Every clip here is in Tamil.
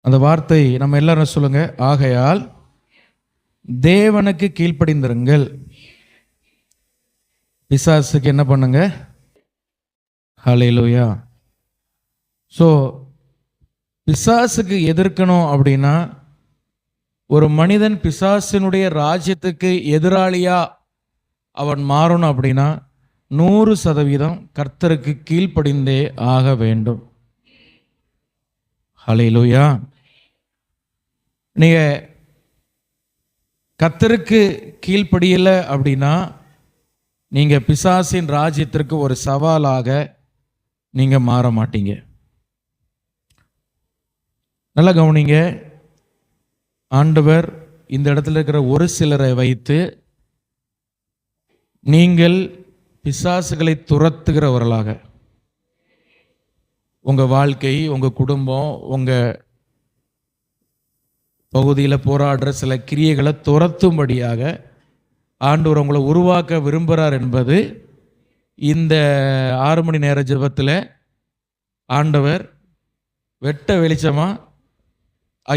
அந்த வார்த்தை நம்ம எல்லாரும் சொல்லுங்க. ஆகையால் தேவனுக்கு கீழ்ப்படிந்திருங்கள். பிசாசுக்கு என்ன பண்ணுங்க? ஹல்லேலூயா. ஸோ பிசாசுக்கு எதிர்க்கணும் அப்படின்னா, ஒரு மனிதன் பிசாசினுடைய ராஜ்யத்துக்கு எதிராளியா அவன் மாறணும் அப்படின்னா 100% கர்த்தருக்கு கீழ்ப்படிந்தே ஆக வேண்டும். ஹல்லேலூயா. நீங்க கர்த்தருக்கு கீழ்ப்படியலை அப்படின்னா நீங்க பிசாசின் ராஜ்யத்திற்கு ஒரு சவாலாக நீங்க மாற மாட்டீங்க. நல்லா கவனிங்க. ஆண்டவர் இந்த இடத்துல இருக்கிற ஒரு சிலரை வைத்து நீங்கள் பிசாசுகளை துரத்துகிறவர்களாக, உங்க வாழ்க்கை, உங்க குடும்பம், உங்க பகுதியில் போராடுற சில கிரியைகளை துரத்தும்படியாக ஆண்டவர் உங்களை உருவாக்க விரும்புகிறார் என்பது இந்த 6 மணி நேர ஜெபத்தில் ஆண்டவர் வெட்ட வெளிச்சமாக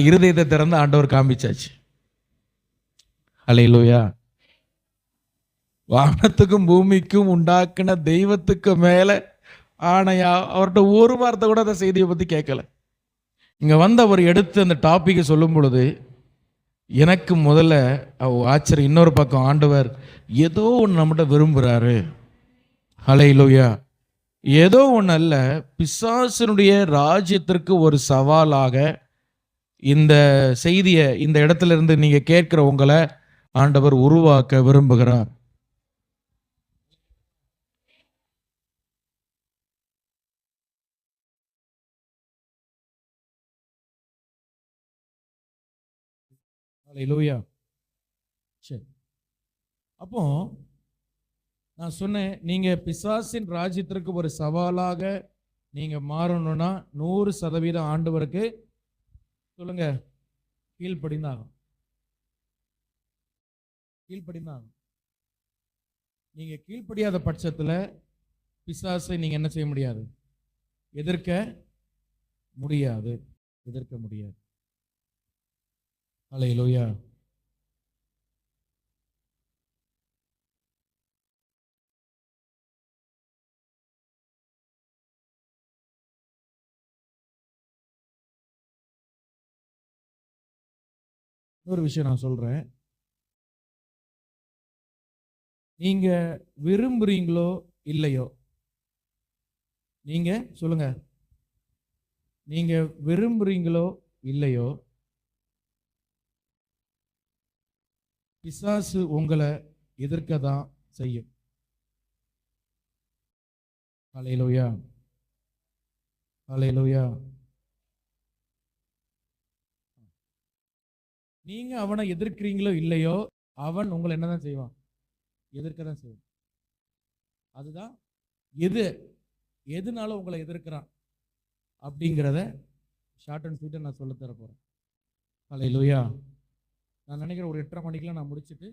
இருதயத்தை திறந்து ஆண்டவர் காண்பிச்சாச்சு. ஹல்லேலூயா. வானத்துக்கும் பூமிக்கும் உண்டாக்கின தெய்வத்துக்கு மேலே ஆணையா அவர்கிட்ட ஒரு வார்த்தை கூட அந்த செய்தியை பற்றி கேட்கல. இங்கே வந்து அவர் எடுத்து அந்த டாப்பிக்கை சொல்லும் பொழுது எனக்கு முதல்ல ஆச்சரியம். இன்னொரு பக்கம் ஆண்டவர் ஏதோ ஒன்று நம்மகிட்ட விரும்புகிறாரு. ஹல்லேலூயா. ஏதோ ஒன்று அல்ல, பிசாசினுடைய ராஜ்யத்திற்கு ஒரு சவாலாக இந்த செய்தியை இந்த இடத்துல இருந்து நீங்க கேட்கிற உங்களை ஆண்டவர் உருவாக்க விரும்புகிறார். ஹல்லேலூயா. சரி, அப்போ நான் சொன்னேன், நீங்க பிசாசின் ராஜ்யத்திற்கு ஒரு சவாலாக நீங்க மாறணும்னா 100% ஆண்டவருக்கு சொல்லுங்க கீழ்ப்படிந்தாகும். கீழ்ப்படிந்தாகும். நீங்க கீழ்ப்படியாத பட்சத்தில் பிசாசை நீங்க என்ன செய்ய முடியாது? எதிர்க்க முடியாது. எதிர்க்க முடியாது. ஹல்லேலூயா. ஒரு விஷயம் நான் சொல்றேன். நீங்க விரும்புறீங்களோ இல்லையோ, நீங்க சொல்லுங்க, நீங்க விரும்புறீங்களோ இல்லையோ, பிசாசு உங்களை எதிர்க்க தான் செய்யும். ஹல்லேலூயா. ஹல்லேலூயா. நீங்க அவனை எதிர்க்கிறீங்களோ இல்லையோ, அவன் உங்களை என்னதான் செய்வான்? எதிர்க்க தான் செய்வான். அதுதான் எதுனால உங்களை எதிர்க்கிறான் அப்படிங்கிறத ஷார்ட் அண்ட் ஸ்வீட்டாக நான் சொல்ல தர போறேன். ஹல்லேலூயா. நான் நினைக்கிறேன் ஒரு 8:30 மணிக்கெலாம் நான் முடிச்சுட்டு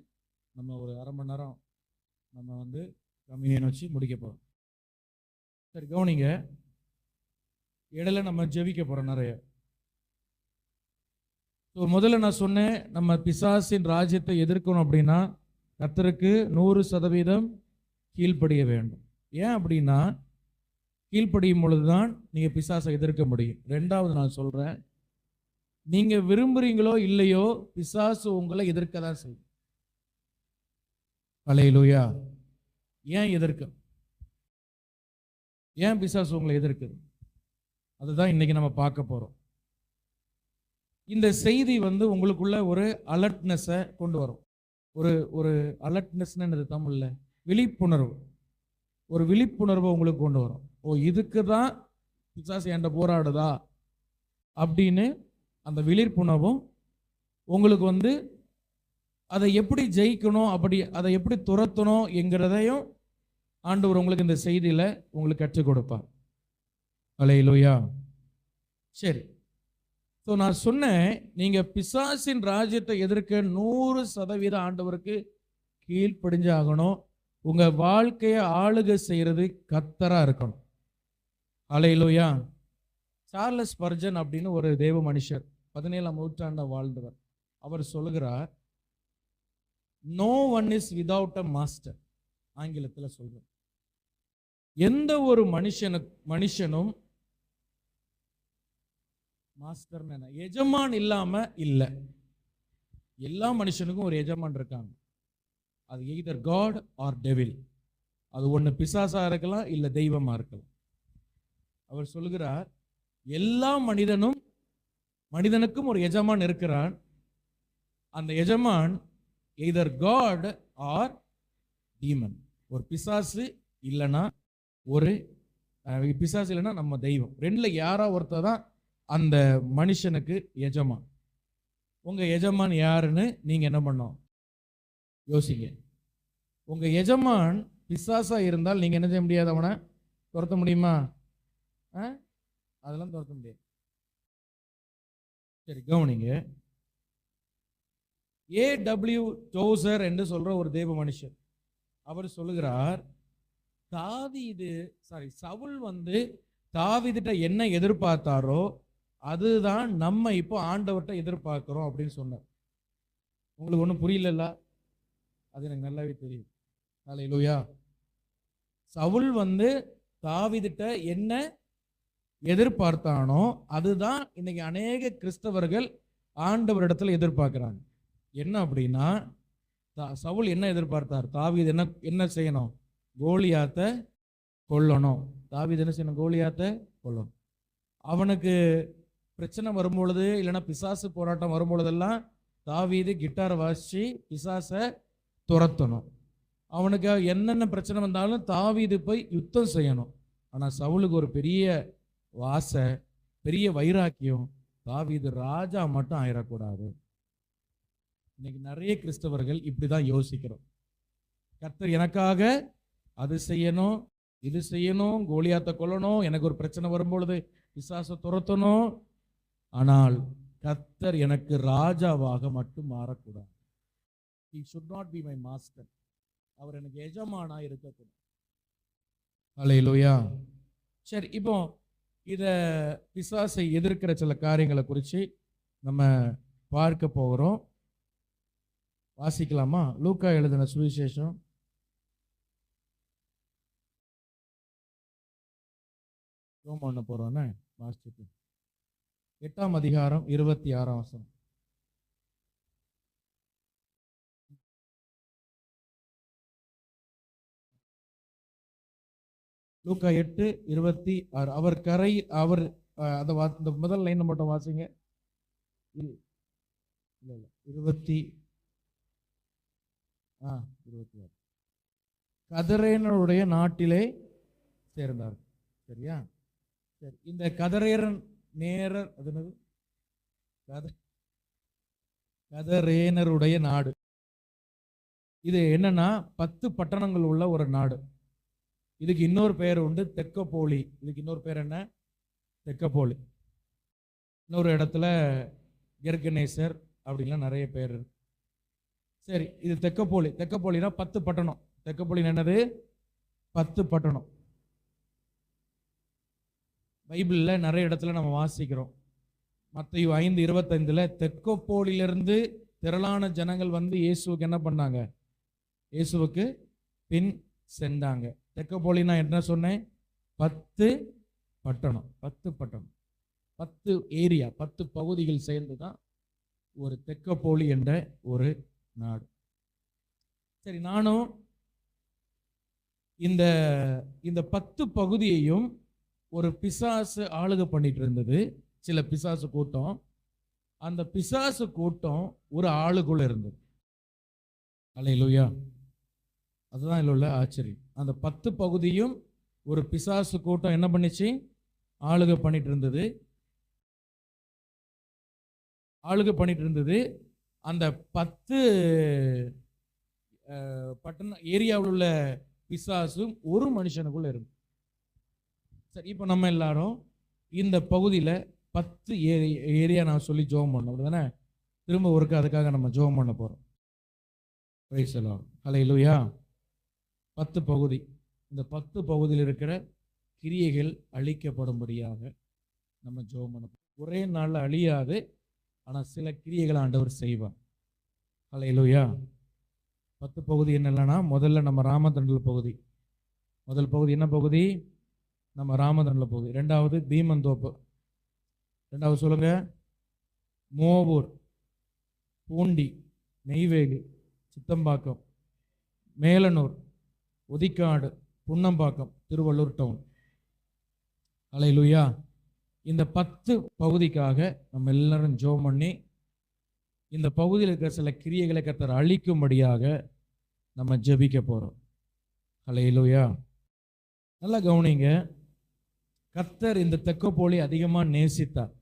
நம்ம ஒரு அரை மணி நேரம் நம்ம வந்து கம்யூனியன் வச்சு முடிக்க போகிறோம். சரி, கவனிங்க. இடையில நம்ம ஜெபிக்க போகிறோம் நிறைய. ஸோ முதல்ல நான் சொன்னேன், நம்ம பிசாசின் ராஜ்யத்தை எதிர்க்கணும் அப்படின்னா கர்த்தருக்கு 100% கீழ்ப்படிய வேண்டும். ஏன் அப்படின்னா கீழ்ப்படியும் பொழுதுதான் நீங்கள் பிசாசை எதிர்க்க முடியும். 2வது நான் சொல்கிறேன், நீங்கள் விரும்புகிறீங்களோ இல்லையோ, பிசாசு உங்களை எதிர்க்க தான் செய்யும். ஹல்லேலூயா. ஏன் எதிர்க்க? ஏன் பிசாசு உங்களை எதிர்க்குது? அதுதான் இன்னைக்கு நம்ம பார்க்க போகிறோம். இந்த செய்தி வந்து உங்களுக்குள்ள ஒரு அலர்ட்னஸை கொண்டு வரும். ஒரு அலர்ட்னஸ்ன்னு தமிழில் விழிப்புணர்வு. ஒரு விழிப்புணர்வை உங்களுக்கு கொண்டு வரும். ஓ, இதுக்கு தான் பிசாசு என்கிட்ட போராடுதா அப்படின்னு அந்த விழிப்புணர்வும் உங்களுக்கு வந்து அதை எப்படி ஜெயிக்கணும், அதை எப்படி துரத்தணும் என்கிறதையும் ஆண்டவர் உங்களுக்கு இந்த செய்தியில் உங்களுக்கு கற்றுக் கொடுப்பார். ஹல்லேலூயா. சரி, ஸோ நான் சொன்னேன், நீங்கள் பிசாசின் ராஜ்யத்தை எதிர்க்க 100% ஆண்டவருக்கு கீழ்ப்படிஞ்சாகணும். உங்கள் வாழ்க்கையை ஆளுகை செய்கிறது கர்த்தராக இருக்கணும். ஹல்லேலூயா. சார்லஸ் ஸ்பர்ஜன் அப்படின்னு ஒரு தேவ மனுஷர், 17ஆம் நூற்றாண்ட வாழ்ந்தவர். அவர் சொல்லுகிறார், no one is without a master. ஆங்கிலத்தில் சொல்றார், எந்த ஒரு மனுஷனும் மாஸ்டர் எஜமான் இல்லாம இல்ல. எல்லா மனுஷனுக்கும் ஒரு எஜமான் இருக்காங்க. அது எய்தர் காட் ஆர் டெவில். அது ஒன்று பிசாசா இருக்கலாம், இல்ல தெய்வமா இருக்கலாம். அவர் சொல்லுகிறார், எல்லா மனிதனுக்கும் ஒரு எஜமான் இருக்கிறான். அந்த எஜமான் எய்தர் காட் ஆர் டீமன். ஒரு பிசாசு இல்லைன்னா நம்ம தெய்வம். ரெண்டுல யாரா ஒருத்தர் தான் அந்த மனுஷனுக்கு எஜமான். உங்க எஜமான் யாருன்னு நீங்க என்ன பண்ணோம் யோசிங்க. உங்க எஜமான் பிசாசா இருந்தால் நீங்க என்ன செய்ய முடியாது, அவனை துரத்த முடியுமா? அதெல்லாம் துரத்த முடியாது. சரி, கவனிங்க. A.W. டோசர் என்று சொல்ற ஒரு தேவ மனுஷன், அவர் சொல்லுகிறார், சவுல் தாவீதுட்ட என்ன எதிர்பார்த்தாரோ அதுதான் நம்ம இப்போ ஆண்டவர்கிட்ட எதிர்பார்க்கிறோம் அப்படின்னு சொன்னார். உங்களுக்கு ஒன்றும் புரியல? அது எனக்கு நல்லாவே தெரியும். ஹல்லேலூயா. சவுல் தாவீதுட்ட என்ன எதிர்பார்த்தானோ அதுதான் இன்னைக்கு அநேக கிறிஸ்தவர்கள் ஆண்டவரிடத்துல எதிர்பார்க்கிறாங்க. என்ன அப்படின்னா, சவுல் என்ன எதிர்பார்த்தார்? தாவீது என்ன செய்யணும்? கோலியாத்தை கொல்லணும். தாவீது என்ன செய்யணும்? கோலியாத்தை கொல்லணும். அவனுக்கு பிரச்சனை வரும்பொழுது, இல்லைன்னா பிசாசு போராட்டம் வரும்பொழுதெல்லாம் தாவீது கிட்டாரை வாசிச்சு பிசாசை துரத்தணும். அவனுக்கு என்னென்ன பிரச்சனை வந்தாலும் தாவீது போய் யுத்தம் செய்யணும். ஆனால் சவுலுக்கு ஒரு பெரிய ஆசை, பெரிய வைராக்கியம், தாவீது ராஜா மட்டும் ஆயிடக்கூடாது. இன்னைக்கு நிறைய கிறிஸ்தவர்கள் இப்படிதான் யோசிக்கிறோம். கர்த்தர் எனக்காக அது செய்யணும், இது செய்யணும், கோலியாத்தை கொல்லணும், எனக்கு ஒரு பிரச்சனை வரும்பொழுது பிசாசை துரத்தணும். ஆனால் கர்த்தர் எனக்கு ராஜாவாக மட்டும் மாறக்கூடாது. He should not be my master. அவர் எனக்கு எஜமானா இருக்கக்கூடாது. ஹல்லேலூயா. சரி, இப்போ இத பிசாசை எதிர்க்கிற சில காரியங்களை குறித்து நம்ம பார்க்க போகிறோம். வாசிக்கலாமா? லூக்கா எழுதின சுவிசேஷம் பண்ண போறோம். வாசிச்சுட்டு 8ஆம் அதிகாரம் 26ஆம் வசனம். லூக்கா 8:26. அவர் அந்த முதல் லைன் மட்டும் வாசிங்க. 26. கதரேனருடைய நாட்டிலே சேர்ந்தார். சரியா? சரி, இந்த கதரேனருடைய நாடு இது என்னன்னா 10 பட்டணங்கள் உள்ள ஒரு நாடு. இதுக்கு இன்னொரு பெயர் உண்டு, தெக்கப்போலி. இதுக்கு இன்னொரு பேர் என்ன? தெக்கப்போலி. இன்னொரு இடத்துல கெர்கனேசர் அப்படின்லாம் நிறைய பேர் இருக்கு. சரி, இது தெக்கப்போலி. தெக்கப்போலினா 10 பட்டணம். தெக்கப்போலி என்னது? 10 பட்டணம். பைபிளில் நிறைய இடத்துல நம்ம வாசிக்கிறோம். மத்தேயு 5:25 தெக்கப்போலிலிருந்து திரளான ஜனங்கள் இயேசுவுக்கு என்ன பண்ணாங்க? இயேசுவுக்கு பின் சென்றாங்க. தெக்கப்போலினா என்ன சொன்னேன்? 10 பட்டணம். 10 பட்டணம், 10 ஏரியா, 10 பகுதிகள் சேர்ந்து தான் ஒரு தெக்கப்போலி என்ற ஒரு நாடு. சரி, நானும் இந்த 10 பகுதியையும் ஒரு பிசாசு ஆளுகை பண்ணிட்டு இருந்தது. சில பிசாசு கூட்டம். அந்த பிசாசு கூட்டம் ஒரு ஆளுக்குள்ள இருந்தது. அல்லேலூயா. அதுதான் இல்லை உள்ள ஆச்சரியம். அந்த 10 பகுதியும் ஒரு பிசாசு கூட்டம் என்ன பண்ணிச்சு? ஆளுகை பண்ணிட்டு இருந்தது. அந்த 10 பட்டண ஏரியாவில் உள்ள பிசாசும் ஒரு மனுஷனுக்குள்ள இருந்து. சரி, இப்போ நம்ம எல்லாரும் இந்த பகுதியில் 10 ஏரியா நான் சொல்லி ஜோம் பண்ணோம். அப்படிதானே? திரும்ப ஒருக்க அதுக்காக நம்ம ஜோம் பண்ண போகிறோம். Praise the Lord. ஹல்லேலூயா. 10 பகுதி. இந்த 10 பகுதியில் இருக்கிற கிரியைகள் அழிக்கப்படும்படியாக நம்ம ஜெபம் பண்ண. ஒரே நாளில் அழியாது, ஆனால் சில கிரியைகளை ஆண்டவர் செய்வார். ஹல்லேலூயா. 10 பகுதி என்னென்னா, முதல்ல நம்ம ராமதண்டல பகுதி. முதல் பகுதி என்ன பகுதி? நம்ம ராமதண்டல பகுதி. ரெண்டாவது பீமந்தோப்பு. ரெண்டாவது சொல்லுங்க, மோவூர், பூண்டி, நெய்வேலி, சித்தம்பாக்கம், மேலனூர், ஒதிக்காடு, புன்னம்பாக்கம், திருவள்ளூர் டவுன். ஹல்லேலூயா. இந்த 10 பகுதிக்காக நம்ம எல்லாரும் ஜெபம் பண்ணி இந்த பகுதியில் இருக்கிற சில கிரியைகளை கர்த்தர் அழிக்கும்படியாக நம்ம ஜெபிக்க போகிறோம். ஹல்லேலூயா. நல்லா கவனிங்க. கர்த்தர் இந்த தெக்கப்போலி அதிகமாக நேசித்தார்.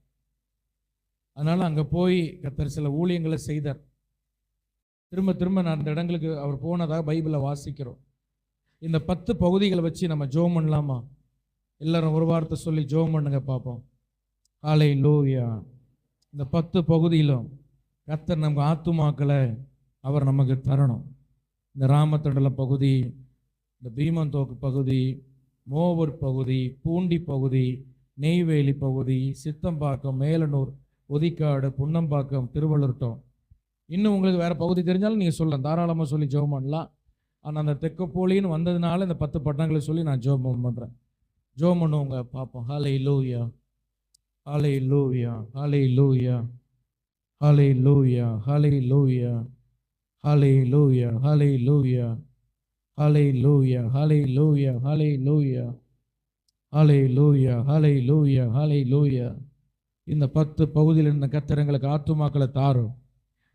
அதனால் அங்கே போய் கர்த்தர் சில ஊழியங்களை செய்தார். திரும்ப திரும்ப நான் அந்த இடங்களுக்கு அவர் போனதாக பைபிளை வாசிக்கிறோம். இந்த 10 பகுதிகளை வச்சு நம்ம ஜெபம் பண்ணலாமா? எல்லாரும் ஒரு வார்த்தை சொல்லி ஜெபம் பண்ணுங்க பார்ப்போம். ஹல்லேலூயா. இந்த 10 பகுதியிலும் கர்த்தர் நமக்கு ஆத்துமாக்களை அவர் நமக்கு தரணும். இந்த ராமதண்டல பகுதி, இந்த பீமந்தோப்பு பகுதி, மோவூர் பகுதி, பூண்டி பகுதி, நெய்வேலி பகுதி, சித்தம்பாக்கம், மேலனூர், ஒதிக்காடு, புன்னம்பாக்கம், திருவள்ளூர் டவுன். இன்னும் உங்களுக்கு வேறு பகுதி தெரிஞ்சாலும் நீங்கள் சொல்லலாம், தாராளமாக சொல்லி ஜெபம் பண்ணலாம். ஆனால் அந்த தெக்கப்போலின்னு வந்ததுனால இந்த 10 பட்டணங்களை சொல்லி நான் ஜெபம் பண்ணுறேன். ஜெபம் பண்ணுவோங்க பார்ப்போம். ஹல்லேலூயா, ஹல்லேலூயா, ஹல்லேலூயா, ஹல்லேலூயா, ஹல்லேலூயா, ஹல்லேலூயா, ஹல்லேலூயா, ஹல்லேலூயா, ஹல்லேலூயா, ஹல்லேலூயா, ஹல்லேலூயா, ஹல்லேலூயா, ஹல்லேலூயா. இந்த 10 பகுதியில் இருந்த கர்த்தர் எங்களுக்கு ஆத்துமாக்களை தாரும்.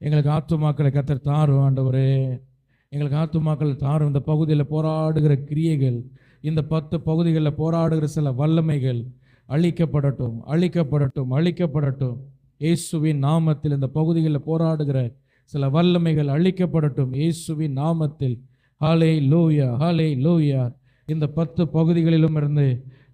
எங்களுக்கு ஆத்துமாக்களை கர்த்தர் தாரும் ஆண்டவரே. எங்களுக்கு ஆத்துமாக்களை தாரும். இந்த பகுதியில் போராடுகிற கிரியைகள், இந்த 10 பகுதிகளில் போராடுகிற சில வல்லமைகள் அழிக்கப்படட்டும், அழிக்கப்படட்டும், அழிக்கப்படட்டும். இயேசுவின் நாமத்தில் இந்த பகுதிகளில் போராடுகிற சில வல்லமைகள் அழிக்கப்படட்டும் இயேசுவின் நாமத்தில். ஹல்லேலூயா, ஹல்லேலூயா. இந்த 10 பகுதிகளிலும் இருந்து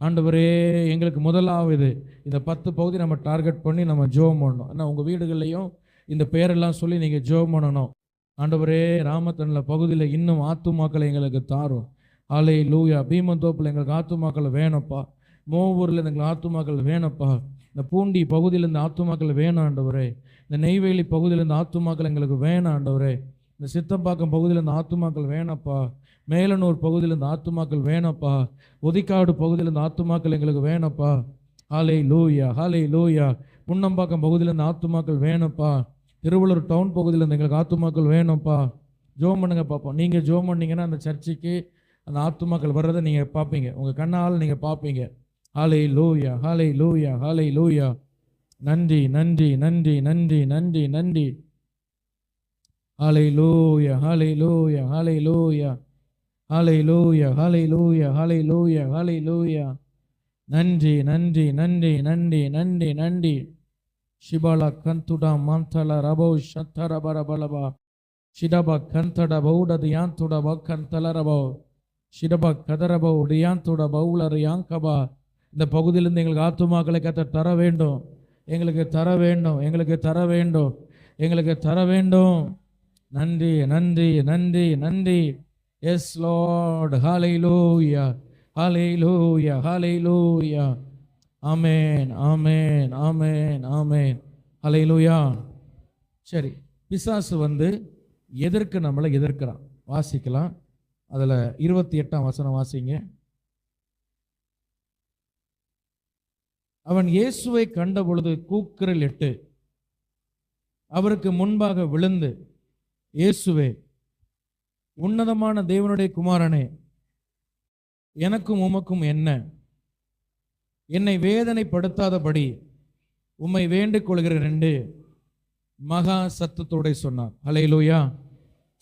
ஆண்டவரே எங்களுக்கு முதலாவது இந்த 10 பகுதி நம்ம டார்கெட் பண்ணி நம்ம ஜெபம் பண்ணணும். ஆனால் உங்கள் வீடுகள்லையும் இந்த பேரெல்லாம் சொல்லி நீங்கள் ஜெபம் பண்ணணும். ஆண்டவரே ராமதண்டல பகுதியில் இன்னும் ஆத்துமாக்களை எங்களுக்கு தாரும். ஹல்லேலூயா. பீமந்தோப்பில் எங்களுக்கு ஆத்துமாக்கள் வேணும்ப்பா. மோவூரில் எங்களுக்கு ஆத்துமாக்கள் வேணும்ப்பா. இந்த பூண்டி பகுதியிலேருந்து ஆத்துமாக்கள் வேணும் ஆண்டவரே. இந்த நெய்வேலி பகுதியிலேருந்து ஆத்துமாக்கள் எங்களுக்கு வேணும் ஆண்டவரே. இந்த சித்தம்பாக்கம் பகுதியிலேருந்து ஆத்துமாக்கள் வேணப்பா. மேலனூர் பகுதியிலேருந்து ஆத்துமாக்கள் வேணப்பா. ஒதிக்காடு பகுதியிலேருந்து ஆத்துமாக்கள் எங்களுக்கு வேணப்பா. ஹல்லேலூயா, ஹல்லேலூயா. புன்னம்பாக்கம் பகுதியிலேருந்து ஆத்துமாக்கள் வேணும்ப்பா. திருவள்ளூர் டவுன் பகுதியிலேருந்து எங்களுக்கு ஆத்துமாக்கள் வேணும்ப்பா. ஜெபம் பண்ணுங்க பார்ப்போம். நீங்கள் ஜெபம் பண்ணிங்கன்னா அந்த சர்ச்சுக்கு அந்த ஆத்துமாக்கள் வர்றதை நீங்கள் பார்ப்பீங்க, உங்கள் கண்ணால் நீங்கள் பார்ப்பீங்க. ஹல்லேலூயா, ஹல்லேலூயா, ஹல்லேலூயா. நன்றி, நன்றி, நன்றி, நன்றி, நன்றி, நன்றி. ஹல்லேலூயா, ஹல்லேலூயா, ஹல்லேலூயா, ஹல்லேலூயா, ஹல்லேலூயா, ஹல்லேலூயா, ஹல்லேலூயா. நன்றி, நன்றி, நன்றி, நன்றி, நன்றி, நன்றி. ஷிபாலா கந்துடா மாந்தல ரபோ ஷத்தர பரபலபா ஷிடபா கந்தட பௌடது யாந்துட பக்கந்தல ரபோ ஷிடபா கதரபோ டியாந்துட பௌலர் யாங்கபா. இந்த பகுதியிலிருந்து எங்களுக்கு ஆத்துமாக்களை கர்த்தர் தர வேண்டும். எங்களுக்கு தர வேண்டும், எங்களுக்கு தர வேண்டும், எங்களுக்கு தர வேண்டும். நன்றி, நன்றி, நன்றி, நன்றி. Yes Lord. ஹல்லேலூயா, ஹல்லேலூயா, ஹல்லேலூயா. ஆமென், ஆமென், ஆமென், ஆமென். ஹல்லேலூயா. சரி, பிசாசு எதற்கு நம்மளை எதிர்க்கிறான் வாசிக்கலாம். அதில் 28ஆம் வசனம் வாசிங்க. அவன் இயேசுவை கண்ட பொழுது கூக்குரல் இட்டு அவருக்கு முன்பாக விழுந்து, இயேசுவே, உன்னதமான தேவனுடைய குமாரனே, எனக்கும் உமக்கும் என்ன? என்னை வேதனைப்படுத்தாதபடி உம்மை வேண்டிக் கொள்கிறேன் என்று மகா சத்தத்தோட சொன்னார். ஹல்லேலூயா.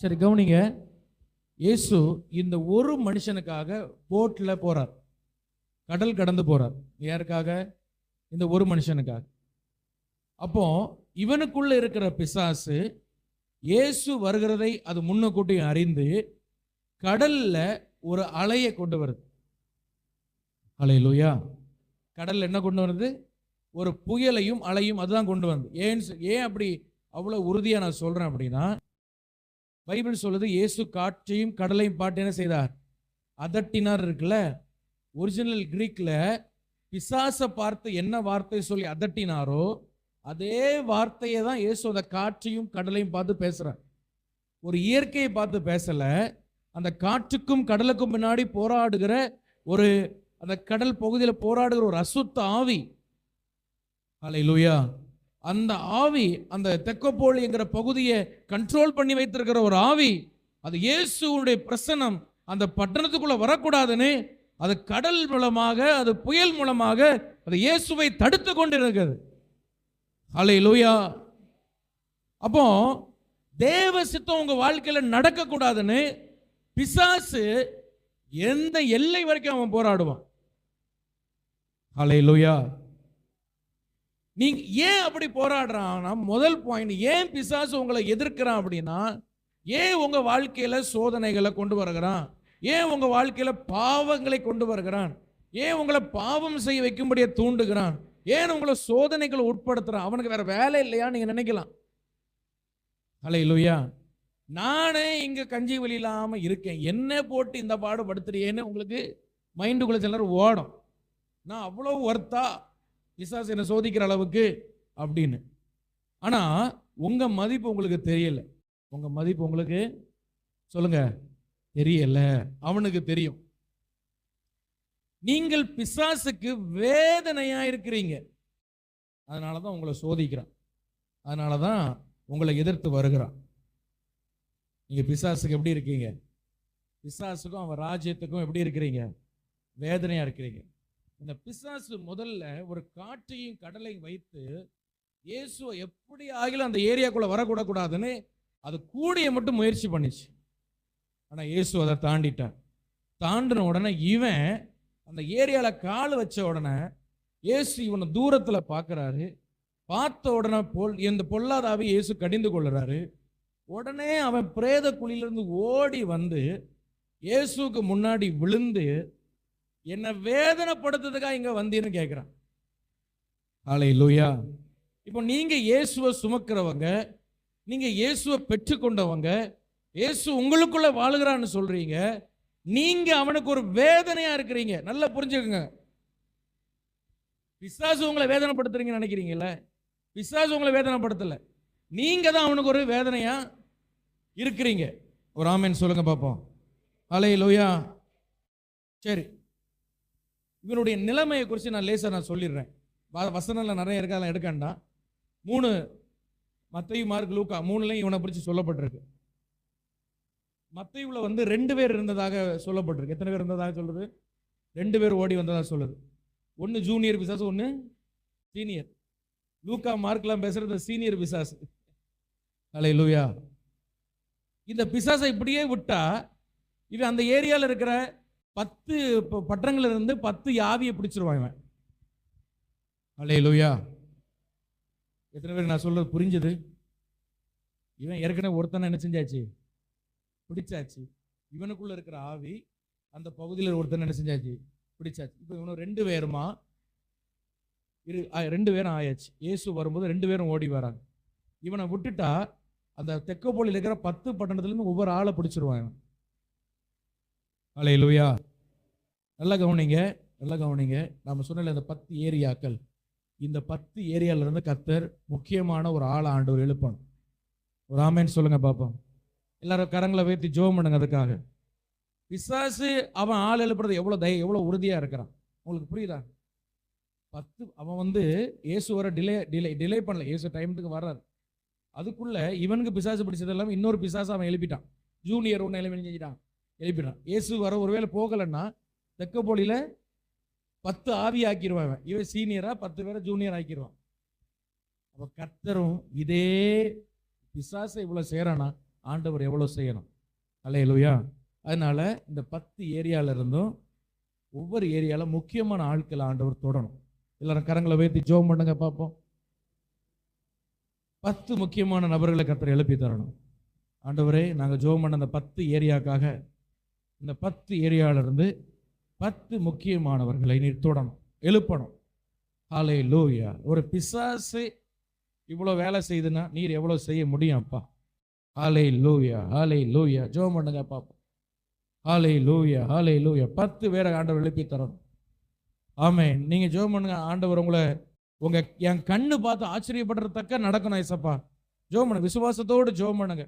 சரி கவனிங்க. இயேசு இந்த ஒரு மனுஷனுக்காக போட்டில் போறார், கடல் கடந்து போறார். யாருக்காக? இந்த ஒரு மனுஷனுக்காக. அப்போ இவனுக்குள்ள இருக்கிற பிசாசு இயேசு வருகிறதை அது முன்னக்கூட்டி அறிந்து கடல்ல ஒரு அலையை கொண்டு வருது. ஹல்லேலூயா. கடல்ல என்ன கொண்டு வருது? ஒரு புயலையும் அலையும் அதுதான் கொண்டு வந்து. ஏன் அப்படி அவ்வளவு உறுதியா நான் சொல்றேன் அப்படின்னா, பைபிள் சொல்லுது இயேசு காற்றையும் கடலையும் பாட்டு என்ன செய்தார்? அதட்டினார் இருக்குல்ல. ஒரிஜினல் கிரீக்ல பிசாசை பார்த்து என்ன வார்த்தை சொல்லி அதட்டினாரோ அதே வார்த்தையை தான் இயேசு அந்த காற்றையும் கடலையும் பார்த்து பேசுறார். ஒரு இயற்கையை பார்த்து பேசல, அந்த காற்றுக்கும் கடலுக்கும் முன்னாடி போராடுகிற ஒரு, அந்த கடல் பகுதியில் போராடுகிற ஒரு அசுத்த ஆவி. ஹல்லேலூயா. அந்த ஆவி அந்த தெக்கப்போலிங்கிற பகுதியை கண்ட்ரோல் பண்ணி வைத்திருக்கிற ஒரு ஆவி. அது இயேசுவுடைய பிரசன்னம் அந்த பட்டணத்துக்குள்ள வரக்கூடாதுன்னு அது கடல் மூலமாக, அது புயல் மூலமாக அது இயேசுவை தடுத்து கொண்டிருக்கிறது. ஹல்லேலூயா. அப்போ தேவ சித்தம் உங்க வாழ்க்கையில நடக்கக்கூடாதுன்னு பிசாசு எந்த எல்லை வரைக்கும் அவன் போராடுவான். ஹல்லேலூயா. நீங்க ஏன் அப்படி போராடுறான்னா, முதல் பாயிண்ட், ஏன் பிசாசு உங்களை எதிர்க்கிறான் அப்படின்னா, ஏன் உங்க வாழ்க்கையில சோதனைகளை கொண்டு வருகிறான், ஏன் உங்க வாழ்க்கையில பாவங்களை கொண்டு வருகிறான், ஏன் உங்களை பாவம் செய்ய வைக்கும்படியே தூண்டுகிறான், ஏன் உங்களை சோதனைகளை உட்படுத்துறான். அவனுக்கு வேற வேலை இல்லையா நீங்க நினைக்கலாம். ஹல்லேலூயா. நானே இங்க கஞ்சி வழி இல்லாம இருக்கேன், என்ன போட்டு இந்த பாடுபடுத்துறியேன்னு உங்களுக்கு மைண்டுக்குள்ள சிலர் ஓடும். நான் அவ்வளவு ஒர்த்தா பிசாசு என்ன சோதிக்கிற அளவுக்கு அப்படின்னு. ஆனா உங்க மதிப்பு உங்களுக்கு தெரியல. உங்க மதிப்பு உங்களுக்கு சொல்லுங்க தெரியல, அவனுக்கு தெரியும். நீங்கள் பிசாசுக்கு வேதனையா இருக்கிறீங்க, அதனாலதான் உங்களை சோதிக்கிறான், அதனாலதான் உங்களை எதிர்த்து வருகிறான். நீங்க பிசாசுக்கு எப்படி இருக்கீங்க? பிசாசுக்கும் அவன் ராஜ்யத்துக்கும் எப்படி இருக்கிறீங்க? வேதனையா இருக்கிறீங்க. இந்த பிசாசு முதல்ல ஒரு காற்றையும் கடலையும் வைத்து இயேசுவை எப்படி ஆகிலும் அந்த ஏரியாக்குள்ள வரக்கூடாதுன்னு அது கூடிய மட்டும் முயற்சி பண்ணிச்சு. ஆனா இயேசு அதை தாண்டிட்டார். தாண்டின உடனே இவன் அந்த ஏரியால கால் வச்ச உடனே இயேசு இவனை தூரத்துல பார்க்கிறாரு. பார்த்த உடனே இந்த பொல்லாதாவை இயேசு கடிந்து கொள்ளுறாரு. உடனே அவன் பிரேத குழியிலிருந்து ஓடி வந்து இயேசுக்கு முன்னாடி விழுந்து, என்ன வேதனைப்படுத்துறதுக்காக இங்க வந்தீன்னு கேட்கிறான். ஹல்லேலூயா. இப்போ நீங்க இயேசுவை சுமக்கிறவங்க, நீங்க இயேசுவை பெற்றுக்கொண்டவங்க, இயேசு உங்களுக்குள்ள வாழுகிறான்னு சொல்றீங்க, நீங்க அவனுக்கு ஒரு வேதனையா இருக்கிறீங்க. நல்லா புரிஞ்சுக்கங்க. பிசாசு உங்களை வேதனைப்படுத்துறீங்கன்னு நினைக்கிறீங்கல்ல, பிசாசு உங்களை வேதனைப்படுத்தல, நீங்க தான் அவனுக்கு ஒரு வேதனையா இருக்கிறீங்க. ஒரு ஆமென் சொல்லுங்க பாப்போம். ஹல்லேலூயா. சரி, இவனுடைய நிலைமையை குறித்து நான் லேசாக சொல்லிடுறேன். வசனம்ல நிறைய இருக்கு, அதெல்லாம் எடுக்கண்டா. 3 மத்தேயு, மார்க், லூக்கா 3லையும் இவனை குறித்து சொல்லப்பட்டிருக்கு. மத்தேயுல 2 பேர் இருந்ததாக சொல்லப்பட்டிருக்கு. எத்தனை பேர் இருந்ததாக சொல்லுது? 2 பேர் ஓடி வந்ததாக சொல்லுது. ஒன்று ஜூனியர் பிசாசு, ஒன்று சீனியர். லூக்கா மார்க்லாம் பேசுறது சீனியர் பிசாசு. ஹல்லேலூயா. இந்த பிசாசை இப்படியே விட்டா இவன் அந்த ஏரியாவில் இருக்கிற 10 பட்டணங்கள்ல இருந்து 10 ஆவியை பிடிச்சிருவான் இவன். ஹல்லேலூயா. எத்தனை பேர் நான் சொல்றது புரிஞ்சது? இவன் ஏற்கனவே ஒருத்தனை என்ன செஞ்சாச்சு? பிடிச்சாச்சு. இவனுக்குள்ள இருக்கிற ஆவி அந்த பகுதியில் ஒருத்தனை என்ன செஞ்சாச்சு? பிடிச்சாச்சு. இப்போ இவனும் 2 பேருமா 2 பேரும் ஆயாச்சு. இயேசு வரும்போது 2 பேரும் ஓடி வராங்க. இவனை விட்டுட்டா அந்த தெக்கப்போலியில் இருக்கிற 10 பட்டணத்துலேருந்து ஒவ்வொரு ஆளை பிடிச்சிருவான் இவன். ஹல்லேலூயா. நல்லா கவனிங்க, நல்லா கவனிங்க. நாம சொன்ன இந்த 10 ஏரியாக்கள், இந்த 10 ஏரியால இருந்து கர்த்தர் முக்கியமான ஒரு ஆளை ஆண்டவர் எழுப்பணும். ஒரு ஆமென் சொல்லுங்க பாப்போம். எல்லாரும் கரங்களை வைத்து ஜெபம் பண்ணுங்க. அதுக்காக பிசாசு அவன் ஆள் எழுப்புறது எவ்வளவு உறுதியா இருக்கிறான். உங்களுக்கு புரியுதா? 10 அவன் இயேசு வர டிலே பண்ணல. இயேசு டைமுக்கு வர்றாரு. அதுக்குள்ள இவனுக்கு பிசாசு பிடிச்சது எல்லாமே இன்னொரு பிசாசு அவன் எழுப்பிட்டான். ஜூனியர் ஒன்று எழுப்பிட்டான். இயேசு வர ஒருவேளை போகலன்னா தெக்கப்போலியில 10 ஆவி ஆக்கிடுவான். இவன் சீனியரா 10 பேரை ஜூனியர் ஆக்கிடுவான். அப்ப கர்த்தரும் இதே பிசாசை இவ்வளவு செய்யறானா, ஆண்டவர் எவ்வளவு செய்யணும். ஹல்லேலூயா. அதனால இந்த 10 ஏரியால இருந்தும் ஒவ்வொரு ஏரியால முக்கியமான ஆட்களை ஆண்டவர் தொடணும். எல்லாரும் கரங்களை வைத்து ஜெபம் பண்ணுங்க பார்ப்போம். 10 முக்கியமான நபர்களை கர்த்தர் எழுப்பி தரணும். ஆண்டவரே, நாங்கள் ஜெபம் பண்ண அந்த 10 ஏரியாக்காக, இந்த 10 ஏரியால இருந்து 10 முக்கியமானவர்களை நீர் தொடணும், எழுப்பணும். ஹல்லேலூயா. ஒரு பிசாசு இவ்வளோ வேலை செய்துன்னா நீர் எவ்வளோ செய்ய முடியும் அப்பா? ஹல்லேலூயா, ஹல்லேலூயா. ஜெபம் பண்ணுங்க பாப்போம். ஹல்லேலூயா, ஹல்லேலூயா. 10 பேரை ஆண்டவர் எழுப்பி தரணும். ஆமென். நீங்க ஜெபம் பண்ணுங்க. ஆண்டவர் உங்களை என் கண்ணு பார்த்து ஆச்சரியப்படுறதக்க நடக்கணும் ஏசப்பா. ஜெபம் பண்ணுங்க, விசுவாசத்தோடு ஜெபம் பண்ணுங்க.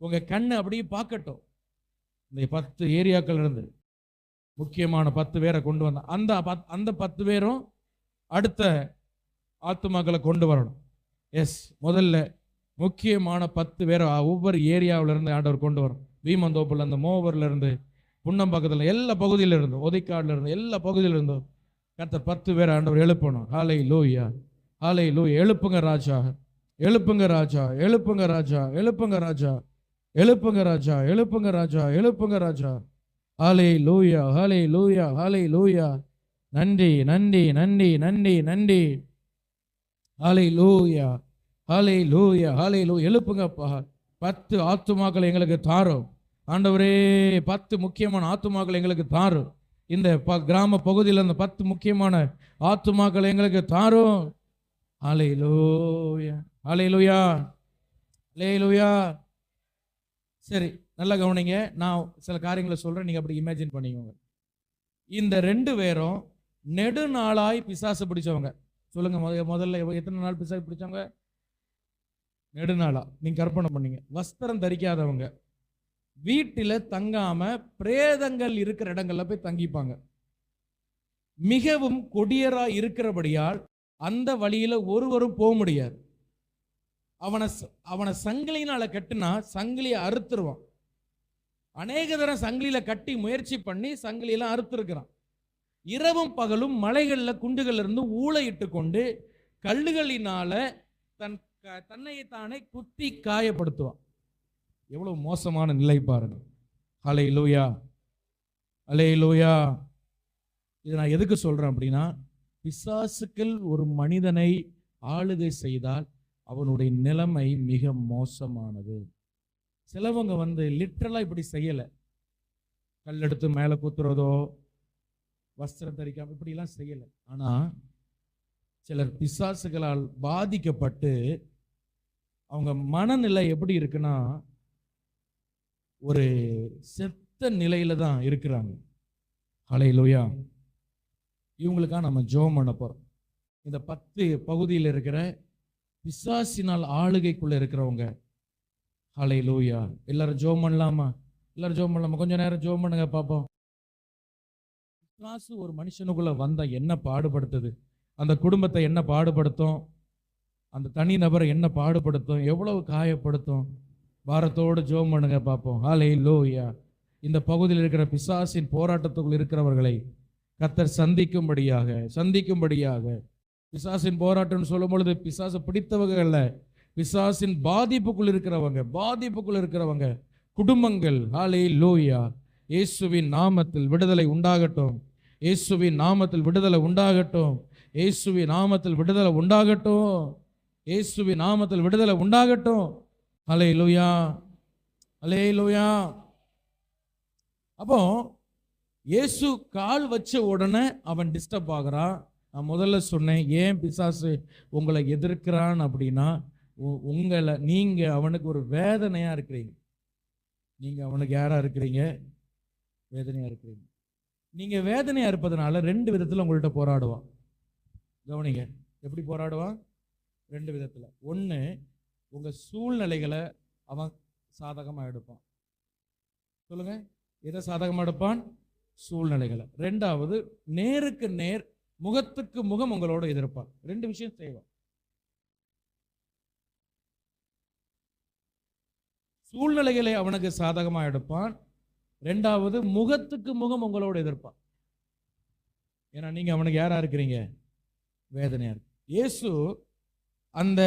உங்க கண்ணு அப்படியே பார்க்கட்டும். இந்த 10 ஏரியாக்கள் இருந்து முக்கியமான 10 பேரை கொண்டு வந்தான். அந்த 10 பேரும் அடுத்த ஆத்துமாக்களை கொண்டு வரணும். எஸ், முதல்ல முக்கியமான 10 பேரை ஒவ்வொரு ஏரியாவில இருந்து ஆண்டவர் கொண்டு வரும். வீமந்தோப்புல இருந்து, மோவர்ல இருந்து, புன்னம்பக்கத்துல, எல்லா பகுதியில இருந்தும், ஒதிக்காடுல இருந்து, எல்லா பகுதியில இருந்தும் கர்த்தர் 10 பேரை ஆண்டவர் எழுப்பணும். ஹல்லேலூயா, ஹல்லேலூயா. எழுப்புங்க ராஜா, எழுப்புங்க ராஜா, எழுப்புங்க ராஜா, எழுப்புங்க ராஜா, எழுப்புங்க ராஜா, எழுப்புங்க ராஜா, எழுப்புங்க ராஜா. ஹல்லேலூயா, ஹல்லேலூயா, ஹல்லேலூயா. நன்றி, நன்றி, நன்றி, நன்றி, நன்றி. ஹல்லேலூயா, ஹல்லேலூயா, ஹல்லேலூயா. எழுப்புங்கப்பா. 10 ஆத்துமாக்களை எங்களுக்கு தாரும் ஆண்டவரே. 10 முக்கியமான ஆத்துமாக்களை எங்களுக்கு தாரும். இந்த கிராம பகுதியில் அந்த 10 முக்கியமான ஆத்துமாக்களை எங்களுக்கு தாரும். ஹல்லேலூயா, ஹல்லேலூயா, ஹல்லேலூயா. சரி, நல்லா கவனிங்க. நான் சில காரியங்களை சொல்றேன், நீங்க அப்படி இமேஜின் பண்ணிக்கோங்க. இந்த 2 பேரும் நெடுநாளாய் பிசாசு பிடிச்சவங்க. சொல்லுங்க, முதல்ல எத்தனை நாள் பிசாசு பிடிச்சவங்க? நெடுநாளா. நீங்க கற்பனை பண்ணீங்க. வஸ்திரம் தரிக்காதவங்க, வீட்டில தங்காம பிரேதங்கள் இருக்கிற இடங்கள்ல போய் தங்கிப்பாங்க. மிகவும் கொடியரா இருக்கிறபடியால் அந்த வழியில ஒருவரும் போக முடியாது. அவனை சங்கிலினால கட்டுனா சங்கிலியை அறுத்துருவான். அநேக தரம் சங்கிலியில கட்டி முயற்சி பண்ணி சங்கிலியெல்லாம் அறுத்துருக்கிறான். இரவும் பகலும் மலைகள்ல குண்டுகள் இருந்து ஊளையிட்டு கொண்டு கல்லுகளினால தன்னைத்தானே குத்தி காயப்படுத்துவான். எவ்வளவு மோசமான நிலை பாருங்க. ஹல்லேலூயா, ஹல்லேலூயா. இதை நான் எதுக்கு சொல்றேன் அப்படின்னா, பிசாசுக்கள் ஒரு மனிதனை ஆளுகை செய்தால் அவனுடைய நிலைமை மிக மோசமானது. சிலவங்க லிட்டரலா இப்படி செய்யல, கல்லெடுத்து மேலே குத்துறதோ வஸ்திரம் தரிக்காம இப்படிலாம் செய்யல. ஆனா சிலர் பிசாசுகளால் பாதிக்கப்பட்டு அவங்க மனநிலை எப்படி இருக்குன்னா, ஒரு செத்த நிலையில தான் இருக்கிறாங்க. ஹல்லேலூயா. இவங்களுக்காக நம்ம ஜெபம் பண்ண போறோம். இந்த 10 பகுதியில் இருக்கிற பிசாசினால் ஆளுகைக்குள்ள இருக்கிறவங்க, ஹல்லேலூயா. எல்லாரும் ஜெபம் பண்ணலாமா? எல்லாரும் ஜெபம் பண்ணலாமா? கொஞ்ச நேரம் ஜெபம் பண்ணுங்க பாப்போம். பிசாசு ஒரு மனுஷனுக்குள்ள வந்தா என்ன பாடுபடுத்துது, அந்த குடும்பத்தை என்ன பாடுபடுத்தும், அந்த தனி நபரை என்ன பாடுபடுத்தும், எவ்வளவு காயப்படுத்தும். பாரத்தோடு ஜெபம் பண்ணுங்க பார்ப்போம். ஹல்லேலூயா. இந்த பகுதியில் இருக்கிற பிசாசின் போராட்டத்துக்குள் இருக்கிறவர்களை கர்த்தர் சந்திக்கும்படியாக பிசாசின் போராட்டம்னு சொல்லும் பொழுது பிசாசு பிடித்தவங்க அல்ல, பிசாசின் பாதிப்புக்குள் இருக்கிறவங்க குடும்பங்கள். ஹல்லேலூயா. இயேசுவின் நாமத்தில் விடுதலை உண்டாகட்டும், இயேசுவின் நாமத்தில் விடுதலை உண்டாகட்டும், இயேசுவின் நாமத்தில் விடுதலை உண்டாகட்டும், இயேசுவின் நாமத்தில் விடுதலை உண்டாகட்டும். ஹல்லேலூயா, ஹல்லேலூயா. அப்போ இயேசு கால் வச்ச உடனே அவன் டிஸ்டர்ப் ஆகிறான். நான் முதல்ல சொன்னேன், ஏன் பிசாசு உங்களை எதிர்க்கிறான் அப்படின்னா, நீங்க அவனுக்கு ஒரு வேதனையா இருக்கிறீங்க. நீங்க அவனுக்கு யாரா இருக்கிறீங்க? வேதனையா இருக்கிறீங்க. நீங்க வேதனையா இருப்பதனால 2 விதத்துல உங்கள்கிட்ட போராடுவான். கவனிங்க, எப்படி போராடுவான்? 2 விதத்துல. ஒன்று, உங்க சூழ்நிலைகளை அவன் சாதகமா எடுப்பான். சொல்லுங்க, எதை சாதகமா எடுப்பான்? சூழ்நிலைகளை. 2வது, நேருக்கு நேர் முகத்துக்கு முகம் உங்களோட எதிர்ப்பான். 2 விஷயம் செய்வான். சூழ்நிலைகளை அவனுக்கு சாதகமா எடுப்பான். 2வது, முகத்துக்கு முகம் உங்களோட எதிர்ப்பான். ஏன்னா நீங்க அவனுக்கு யாரா இருக்கிறீங்க? வேதனையா இருக்கு. இயேசு அந்த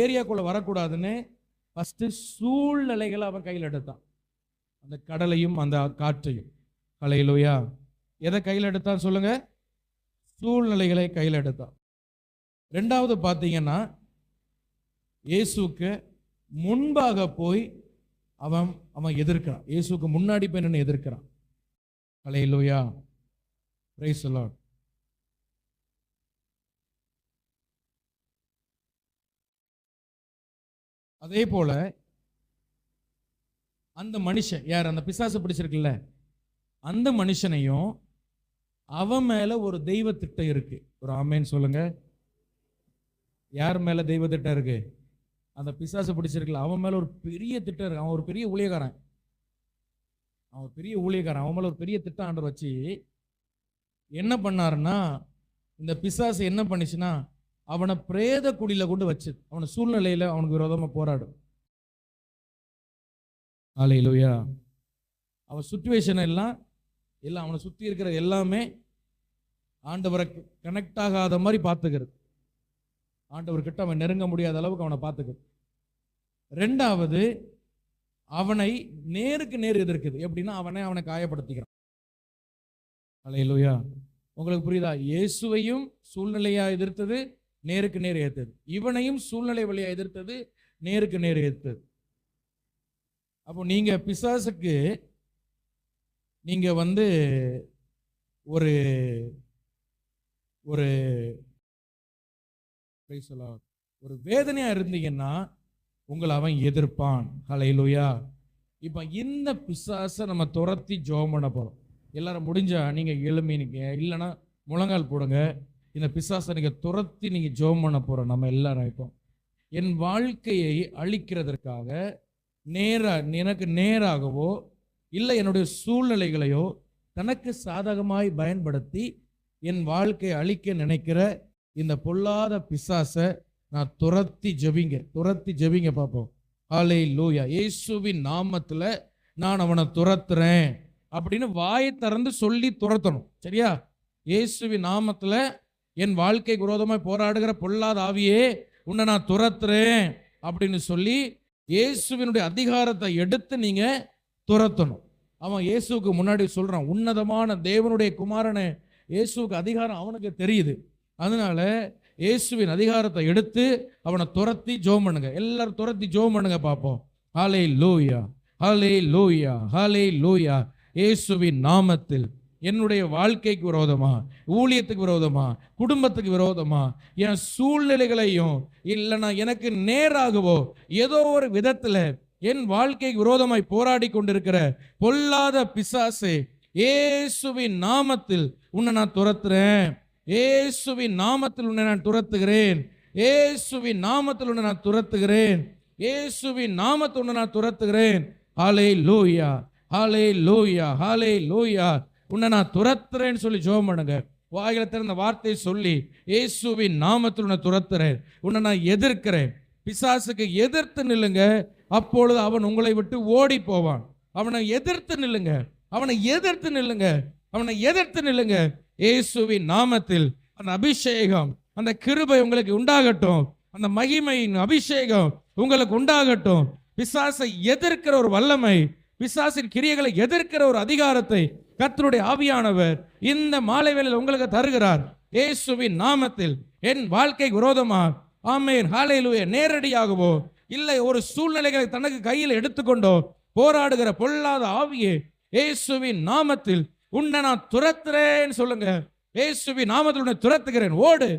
ஏரியாக்குள்ள வரக்கூடாதுன்னு ஃபர்ஸ்ட் சூழ்நிலைகளை அவன் கையில் எடுத்தான். அந்த கடலையும் அந்த காற்றையும். ஹல்லேலூயா. எதை கையில் எடுத்தான் சொல்லுங்க? சூழ்நிலைகளை கையில் எடுத்தான். 2வது பார்த்தீங்கன்னா, இயேசுக்கு முன்பாக போய் அவன் எதிர்க்கிறான். இயேசுக்கு முன்னாடி போய் நின்று எதிர்க்கிறான். ஹல்லேலூயா. Praise the Lord. அதே போல அந்த மனுஷன் யார்? அந்த பிசாசு பிடிச்சிருக்குல்ல, அந்த மனுஷனையும் அவன் மேல ஒரு தெய்வ திட்டம் இருக்கு. ஒரு ஆமேன் சொல்லுங்க. யார் மேல தெய்வ திட்டம் இருக்கு? அந்த பிசாசு பிடிச்சிருக்கல அவன் மேல ஒரு பெரிய திட்டம் இருக்கு. அவன் ஒரு பெரிய ஊழியக்காரன். அவன் மேல ஒரு பெரிய திட்டம் ஆண்டவர் வச்சு என்ன பண்ணாருன்னா, இந்த பிசாசு என்ன பண்ணுச்சுன்னா, அவனை பிரேத குடியில கொண்டு வச்சு அவன சூழ்நிலையில அவனுக்கு விரோதமா போராடும். ஹல்லேலூயா. அவன் சுச்சுவேஷன் எல்லாம் அவனை சுத்தி இருக்கிற எல்லாமே ஆண்டவரை கனெக்ட் ஆகாத மாதிரி பார்த்துக்கிறது. ஆண்டவர்கிட்ட அவன் நெருங்க முடியாத அளவுக்கு அவனை பார்த்துக்கிறது. ரெண்டாவது, அவனை நேருக்கு நேர் எதிர்க்குது. எப்படின்னா அவனை காயப்படுத்திக்கிறான். ஹல்லேலூயா. உங்களுக்கு புரியுதா? இயேசுவையும் சூழ்நிலையா எதிர்த்தது, நேருக்கு நேர் ஏத்தது. இவனையும் சூழ்நிலை வழியா எதிர்த்தது, நேருக்கு நேர் ஏத்தது. அப்போ நீங்க பிசாசுக்கு நீங்க ஒரு ஒரு ஒரு வேதனையா இருந்தீங்கன்னா உங்களை அவன் எதிர்ப்பான். ஹல்லேலூயா. இப்ப இந்த பிசாசை நம்ம துரத்தி ஜெபம் பண்ண போறோம். எல்லாரும் முடிஞ்சா நீங்க எழுமினீங்க, இல்லைன்னா முழங்கால் போடுங்க. இந்த பிசாசை நீங்க துரத்தி நீங்க ஜெபம் பண்ண போறோம். நம்ம எல்லாரும் இப்போ என் வாழ்க்கையை அழிக்கிறதற்காக எனக்கு நேராகவோ இல்லை என்னுடைய சூழ்நிலைகளையோ தனக்கு சாதகமாய் பயன்படுத்தி என் வாழ்க்கையை அழிக்க நினைக்கிற இந்த பொல்லாத பிசாசை நான் துரத்தி ஜெபிங்க பார்ப்போம். ஹல்லேலூயா. இயேசுவின் நாமத்துல நான் அவனை துரத்துறேன் அப்படின்னு வாயை திறந்து சொல்லி துரத்தணும். சரியா? இயேசுவின் நாமத்துல என் வாழ்க்கைக்கு விரோதமாய் போராடுகிற பொல்லாத ஆவியே உன்னை நான் துரத்துறேன் அப்படின்னு சொல்லி இயேசுவினுடைய அதிகாரத்தை எடுத்து நீங்க துரத்தணும். அவன் இயேசுக்கு முன்னாடி சொல்றான், உன்னதமான தேவனுடைய குமாரனே. இயேசுக்கு அதிகாரம் அவனுக்கு தெரியுது. அதனால இயேசுவின் அதிகாரத்தை எடுத்து அவனை துரத்தி ஜெபம் பண்ணுங்க. எல்லாரும் துரத்தி ஜெபம் பண்ணுங்க பார்ப்போம். ஹல்லேலூயா, ஹல்லேலூயா, ஹல்லேலூயா. இயேசுவின் நாமத்தில் என்னுடைய வாழ்க்கைக்கு விரோதமா, ஊழியத்துக்கு விரோதமா, குடும்பத்துக்கு விரோதமா, என் சூழ்நிலைகளையும் இல்லைன்னா எனக்கு நேராகவோ ஏதோ ஒரு விதத்துல என் வாழ்க்கைக்கு விரோதமாய் போராடி கொண்டிருக்கிற பொல்லாத பிசாசே, இயேசுவின் நாமத்தில் உன்னை நான் துரத்துறேன். இயேசுவின் நாமத்தில் உன்னை நான் துரத்துகிறேன். இயேசுவின் நாமத்தில் உன்னை நான் துரத்துகிறேன். இயேசுவின் நாமத்தில் உன்னை நான் துரத்துகிறேன். ஹல்லேலூயா, ஹல்லேலூயா, ஹல்லேலூயா. உன்னை நான் துரத்துறேன்னு சொல்லி ஜெபம் பண்ணுங்க. வாயில திறந்த வார்த்தையை சொல்லி இயேசுவின் நாமத்தில் உன்னை துரத்துறேன், உன்னை நான் எதிர்க்கிறேன். பிசாசுக்கு எதிர்த்து நில்லுங்க, அப்பொழுது அவன் உங்களை விட்டு ஓடி போவான். அவனை எதிர்த்து நில்லுங்க, அவனை எதிர்த்து நில்லுங்க, அவனை எதிர்த்து நில்லுங்க. இயேசுவின் நாமத்தில் அந்த அபிஷேகம், அந்த கிருபை உங்களுக்கு உண்டாகட்டும். அந்த மகிமையின் அபிஷேகம் உங்களுக்கு உண்டாகட்டும். பிசாசை எதிர்க்கிற ஒரு வல்லமை, பிசாசின் கிரியைகளை எதிர்க்கிற ஒரு அதிகாரத்தை கர்த்தருடைய ஆவியானவர் இந்த மாலை வேளையில் உங்களுக்கு தருகிறார். இயேசுவின் நாமத்தில் என் வாழ்க்கைக்கு விரோதமா, ஆமென், ஹல்லேலூயா, நேரடியாகவோ இல்லை ஒரு சூழ்நிலைகளை தனக்கு கையில் எடுத்துக்கொண்டோ போராடுகிற பொல்லாத ஆவியே, இயேசுவின் நாமத்தில் உன்னை நான் துரத்துறேன்னு சொல்லுங்க. இயேசுவின் நாமத்தில் உன்னை துரத்துகிறேன், ஓடு.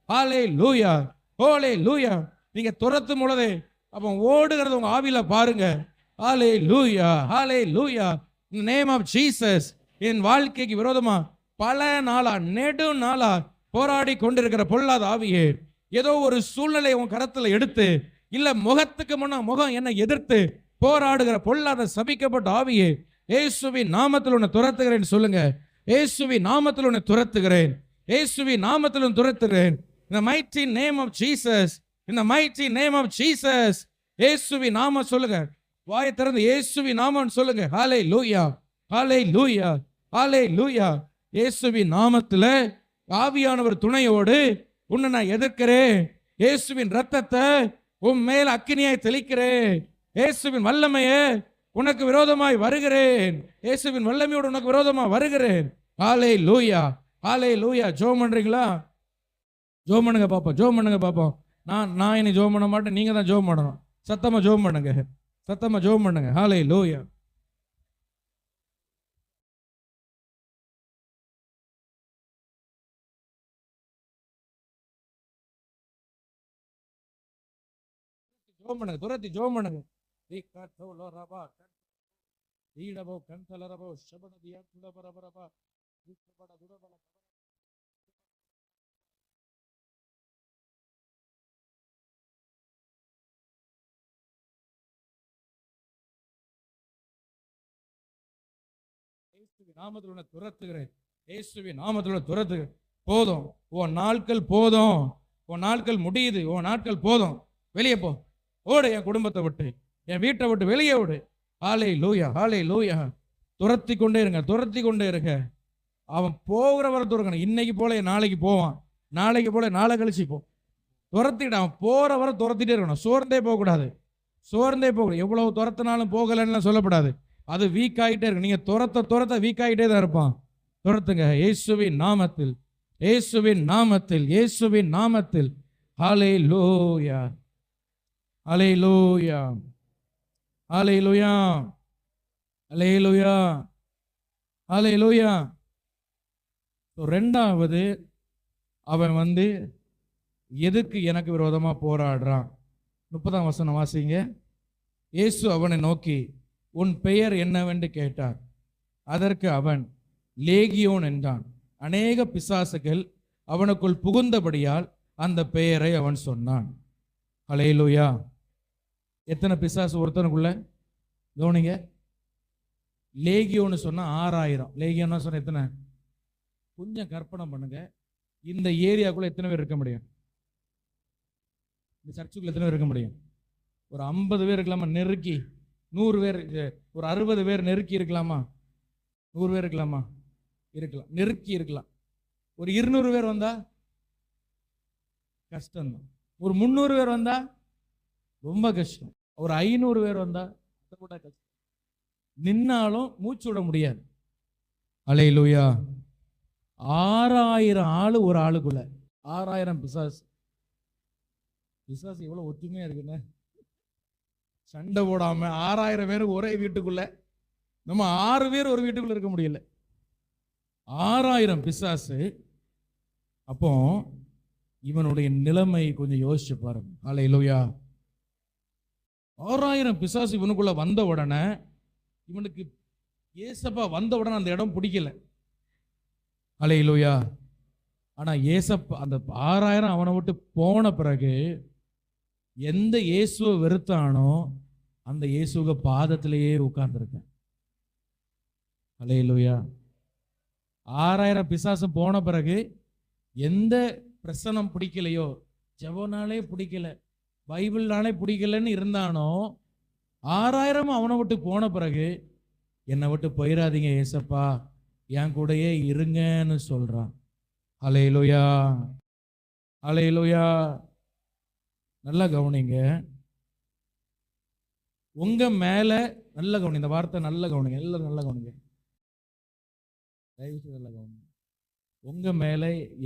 ஹல்லேலூயா, ஹல்லேலூயா. நீங்க துரத்தும் பொழுதே அப்போ ஓடுகிறது உங்க ஆவியில பாருங்க. ஹல்லேலூயா, ஹல்லேலூயா. In the name of Jesus. என் வாழ்க்கைக்கு விரோதமா பல நாளா நெடு நாளா போராடி கொண்டிருக்கிற பொல்லாத ஆவியே, ஏதோ ஒரு சூழ்நிலை உன் கரத்துல எடுத்து இல்ல முகத்துக்கு முன்ன முகம் என்ன எதிர்த்து போராடுகிற பொல்லாத சபிக்கப்பட்ட ஆவியே, இயேசுவின் நாமத்தில் உன்னை துரத்துகிறேன் சொல்லுங்க. இயேசுவின் நாமத்தில் உன்னை துரத்துகிறேன், இயேசுவின் நாமத்தில் உன்னை துரத்துகிறேன். In the mighty name of Jesus, in the mighty name of Jesus. இயேசுவின் நாமம் சொல்லுங்க. வாயை திறந்து இயேசுவின் நாமம் சொல்லுங்க. ஹல்லேலூயா, ஹல்லேலூயா, ஹல்லேலூயா. இயேசுவின் நாமத்துல ஆவியானவர் துணையோடு உன்னை நான் எதிர்க்கிறேன். இயேசுவின் ரத்தத்தை உன் மேல் அக்கினியாய் தெளிக்கிறேன். இயேசுவின் வல்லமையே உனக்கு விரோதமாய் வருகிறேன். இயேசுவின் வல்லமையோடு உனக்கு விரோதமாய் வருகிறேன். ஹல்லேலூயா, ஹல்லேலூயா. ஜெபம் பண்றீங்களா? ஜெபம் பண்ணுங்க பாப்போம், ஜெபம் பண்ணுங்க பாப்போம். நான் இனி ஜெபம் பண்ண மாட்டேன், நீங்க தான் ஜெபம் பண்ணணும். சத்தமா ஜெபம் பண்ணுங்க, சத்தமா ஜெபம் பண்ணுங்க. ஹல்லேலூயா. ஜெபம் பண்ணுங்க, துரத்தி ஜெபம் பண்ணுங்க. ஈடபோ கந்தலரபோ ஷபனதியா குலபரபரபா விக்பட துரபல நாமத்தில் உன்னை துரத்துகிறேன், இயேசுவின் நாமத்தில் உன்னை துரத்துகிறேன். போதும், உன் நாட்கள் போதும், உன் நாட்கள் முடியுது, உன் நாட்கள் போதும், வெளியே போ, ஓடு, என் குடும்பத்தை விட்டு, என் வீட்டை விட்டு வெளியே ஓடு. ஹல்லேலூயா, ஹல்லேலூயா. துரத்தி கொண்டே இருங்க, துரத்தி கொண்டே இருங்க. அவன் போகிற வர துறக்கணும். இன்னைக்கு போல நாளைக்கு போவான், நாளைக்கு போல நாளை கழிச்சு போ, துரத்திட்டு அவன் போற வர துரத்திட்டே இருக்கணும். சோர்ந்தே போகக்கூடாது, சோர்ந்தே போகக்கூடாது. எவ்வளவு துரத்தினாலும் போகலன்னு சொல்லப்படாது, அது வீக் ஆகிட்டே இருக்கு. நீங்க துரத்த வீக் ஆகிட்டே தான் இருப்பான். துரத்துங்க இயேசுவின் நாமத்தில், இயேசுவின் நாமத்தில், இயேசுவின் நாமத்தில். ஹல்லேலூயா, ஹல்லேலூயா, ஹல்லேலூயா, ஹல்லேலூயா, ஹல்லேலூயா. ரெண்டாவது, அவன் எதுக்கு எனக்கு விரோதமா போராடுறான்? 30ஆம் வசனம் வாசிங்க. இயேசு அவனை நோக்கி, உன் பெயர் என்னவென்று கேட்டார். அதற்கு அவன் லேகியோன் என்றான். அநேக பிசாசுகள் அவனுக்குள் புகுந்தபடியால் அந்த பெயரை அவன் சொன்னான். ஹல்லேலூயா. எத்தனை பிசாசு ஒருத்தனுக்குள்ள? கவனிங்க. லேகியோன்னு சொன்னா 6000. லேகியோன்னு சொன்ன எத்தனை? கொஞ்சம் கற்பனை பண்ணுங்க. இந்த ஏரியாக்குள்ள எத்தனை பேர் இருக்க முடியும்? இந்த சர்ச்சுக்குள்ள எத்தனை பேர் இருக்க முடியும்? ஒரு 50 பேர் இருக்கலாமா? நெருக்கி 100 பேர், ஒரு 60 பேர் நெருக்கி இருக்கலாமா? 100 பேர் இருக்கலாமா? இருக்கலாம், நெருக்கி இருக்கலாம். ஒரு 200 பேர் வந்தா கஷ்டம்தான். ஒரு 300 பேர் வந்தா ரொம்ப கஷ்டம். ஒரு 500 பேர் வந்தா அதை கூட கஷ்டம். நின்னாலும் மூச்சு விட முடியாது. ஹல்லேலூயா. 6000 ஆளு ஒரு ஆளுக்குள்ள, 6000 பிசாசு. பிசாசு எவ்வளவு ஒற்றுமையா இருக்குன்னு, சண்டை போடாம 6000 பேர் ஒரே வீட்டுக்குள்ள. நம்ம 6 பேர் ஒரு வீட்டுக்குள்ள இருக்க முடியல, 6000 பிசாசு. அப்போ இவனுடைய நிலைமை கொஞ்சம் யோசிச்சு பாருங்க. ஹல்லேலூயா. 6000 பிசாசு இவனுக்குள்ள வந்த உடனே, இவனுக்கு ஏசப்பா வந்த உடனே அந்த இடம் பிடிக்கல. ஹல்லேலூயா. ஆனா ஏசப்பா அந்த 6000 அவனை விட்டு போன பிறகு எந்த இயேசுவை வெறுத்தானோ அந்த இயேசுவ பாதத்திலேயே உட்கார்ந்துருக்கேன். ஹல்லேலூயா. 6000 பிசாசு போன பிறகு எந்த பிரசனம் பிடிக்கலையோ, ஜெபனாலே பிடிக்கல, பைபிள்னாலே பிடிக்கலன்னு இருந்தானோ, 6000 அவனை விட்டு போன பிறகு என்னை விட்டு போயிடாதீங்க ஏசப்பா, என் கூடயே இருங்கன்னு சொல்றான். ஹல்லேலூயா, ஹல்லேலூயா. நல்லா கவனிங்க. உங்க மேல நல்ல கவனிங்க, இந்த வார்த்தை நல்ல கவனிங்க, எல்லாரும் நல்ல கவனிங்க, தயவு செய்து நல்ல கவனிங்க. உங்க மேல